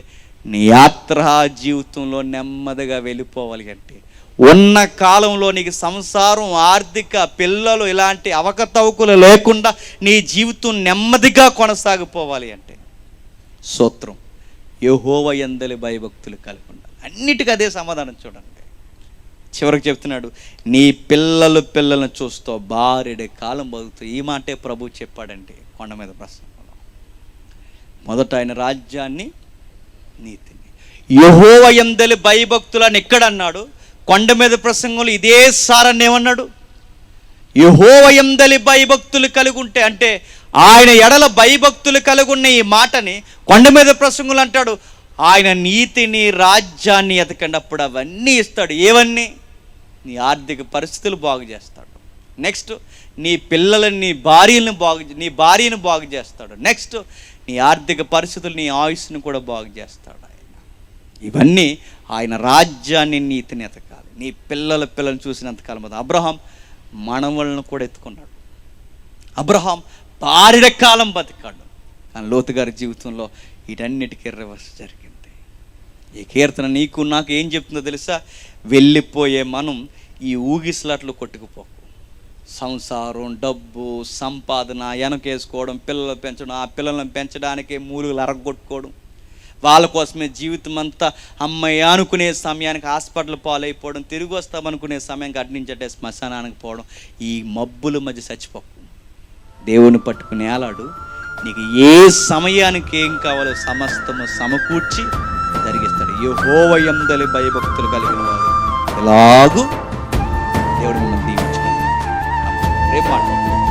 నీ యాత్ర జీవితంలో నెమ్మదిగా వెళ్ళిపోవాలి అంటే, ఉన్న కాలంలో నీకు సంసారం, ఆర్థిక, పిల్లలు ఇలాంటి అవకతవకలు లేకుండా నీ జీవితం నెమ్మదిగా కొనసాగిపోవాలి అంటే సూత్రం యెహోవా యందలి భయభక్తులు కలిగి ఉండాలి. అన్నిటికీ అదే సమాధానం. చూడండి, చివరికి చెప్తున్నాడు, నీ పిల్లలను చూస్తావు, భార్యడే కాలం బతుకుతావు. ఈ మాటే ప్రభు చెప్పాడండి కొండ మీద ప్రసంగంలో. మొదట ఆయన రాజ్యాన్ని, నీతిని. యెహోవా యందలి భయభక్తులని ఎక్కడ అన్నాడు? కొండ మీద ప్రసంగంలో ఇదే సారాన్ని ఏమన్నాడు? యెహోవా యందలి భయభక్తులు కలిగి ఉంటే, అంటే ఆయన ఎడల భయభక్తులు కలిగి ఉన్న ఈ మాటని కొండ మీద ప్రసంగులు అంటాడు. ఆయన నీతిని, రాజ్యాన్ని ఎతకండి, అప్పుడు అవన్నీ ఇస్తాడు. ఏవన్నీ? నీ ఆర్థిక పరిస్థితులు బాగు చేస్తాడు. నెక్స్ట్ నీ పిల్లలని, నీ భార్యను బాగు చేస్తాడు. నెక్స్ట్ నీ ఆర్థిక పరిస్థితులు, నీ ఆయుష్ను కూడా బాగు చేస్తాడు ఆయన. ఇవన్నీ ఆయన రాజ్యాన్ని, నీతిని ఎతకాలి. నీ పిల్లలను చూసినంతకాలం అది. అబ్రహాం మనవలను కూడా ఎత్తుకున్నాడు. అబ్రహాం భార్య కాలం బతికాడు. కానీ లోతు గారి జీవితంలో వీటన్నిటికీ రివర్స్ జరిగింది. ఈ కీర్తన నీకు నాకు ఏం చెప్తుందో తెలుసా? వెళ్ళిపోయే మనం ఈ ఊగిసలాట్లు కొట్టుకుపోకు. సంసారం, డబ్బు, సంపాదన వెనకేసుకోవడం, పిల్లలు పెంచడం, ఆ పిల్లలను పెంచడానికే మూలుగులు అరగొట్టుకోవడం, వాళ్ళ కోసమే జీవితం అంతా అమ్మాయి అనుకునే సమయానికి హాస్పిటల్ పాలైపోవడం, తిరిగి వస్తామనుకునే సమయానికి అడ్నించటే శ్మశానానికి పోవడం, ఈ మబ్బుల మధ్య చచ్చిపోకు. దేవుని పట్టుకుని ఏలాడు. నీకు ఏ సమయానికి ఏం కావాలో సమస్తము సమకూర్చి జరిగిస్తాడు. యెహోవా యందలి భయభక్తులు కలిగిన వారు ఎలాగూ దేవుడు మిమ్మల్ని దీవించుకోండి. రేపు మాట్లాడుతున్నాం.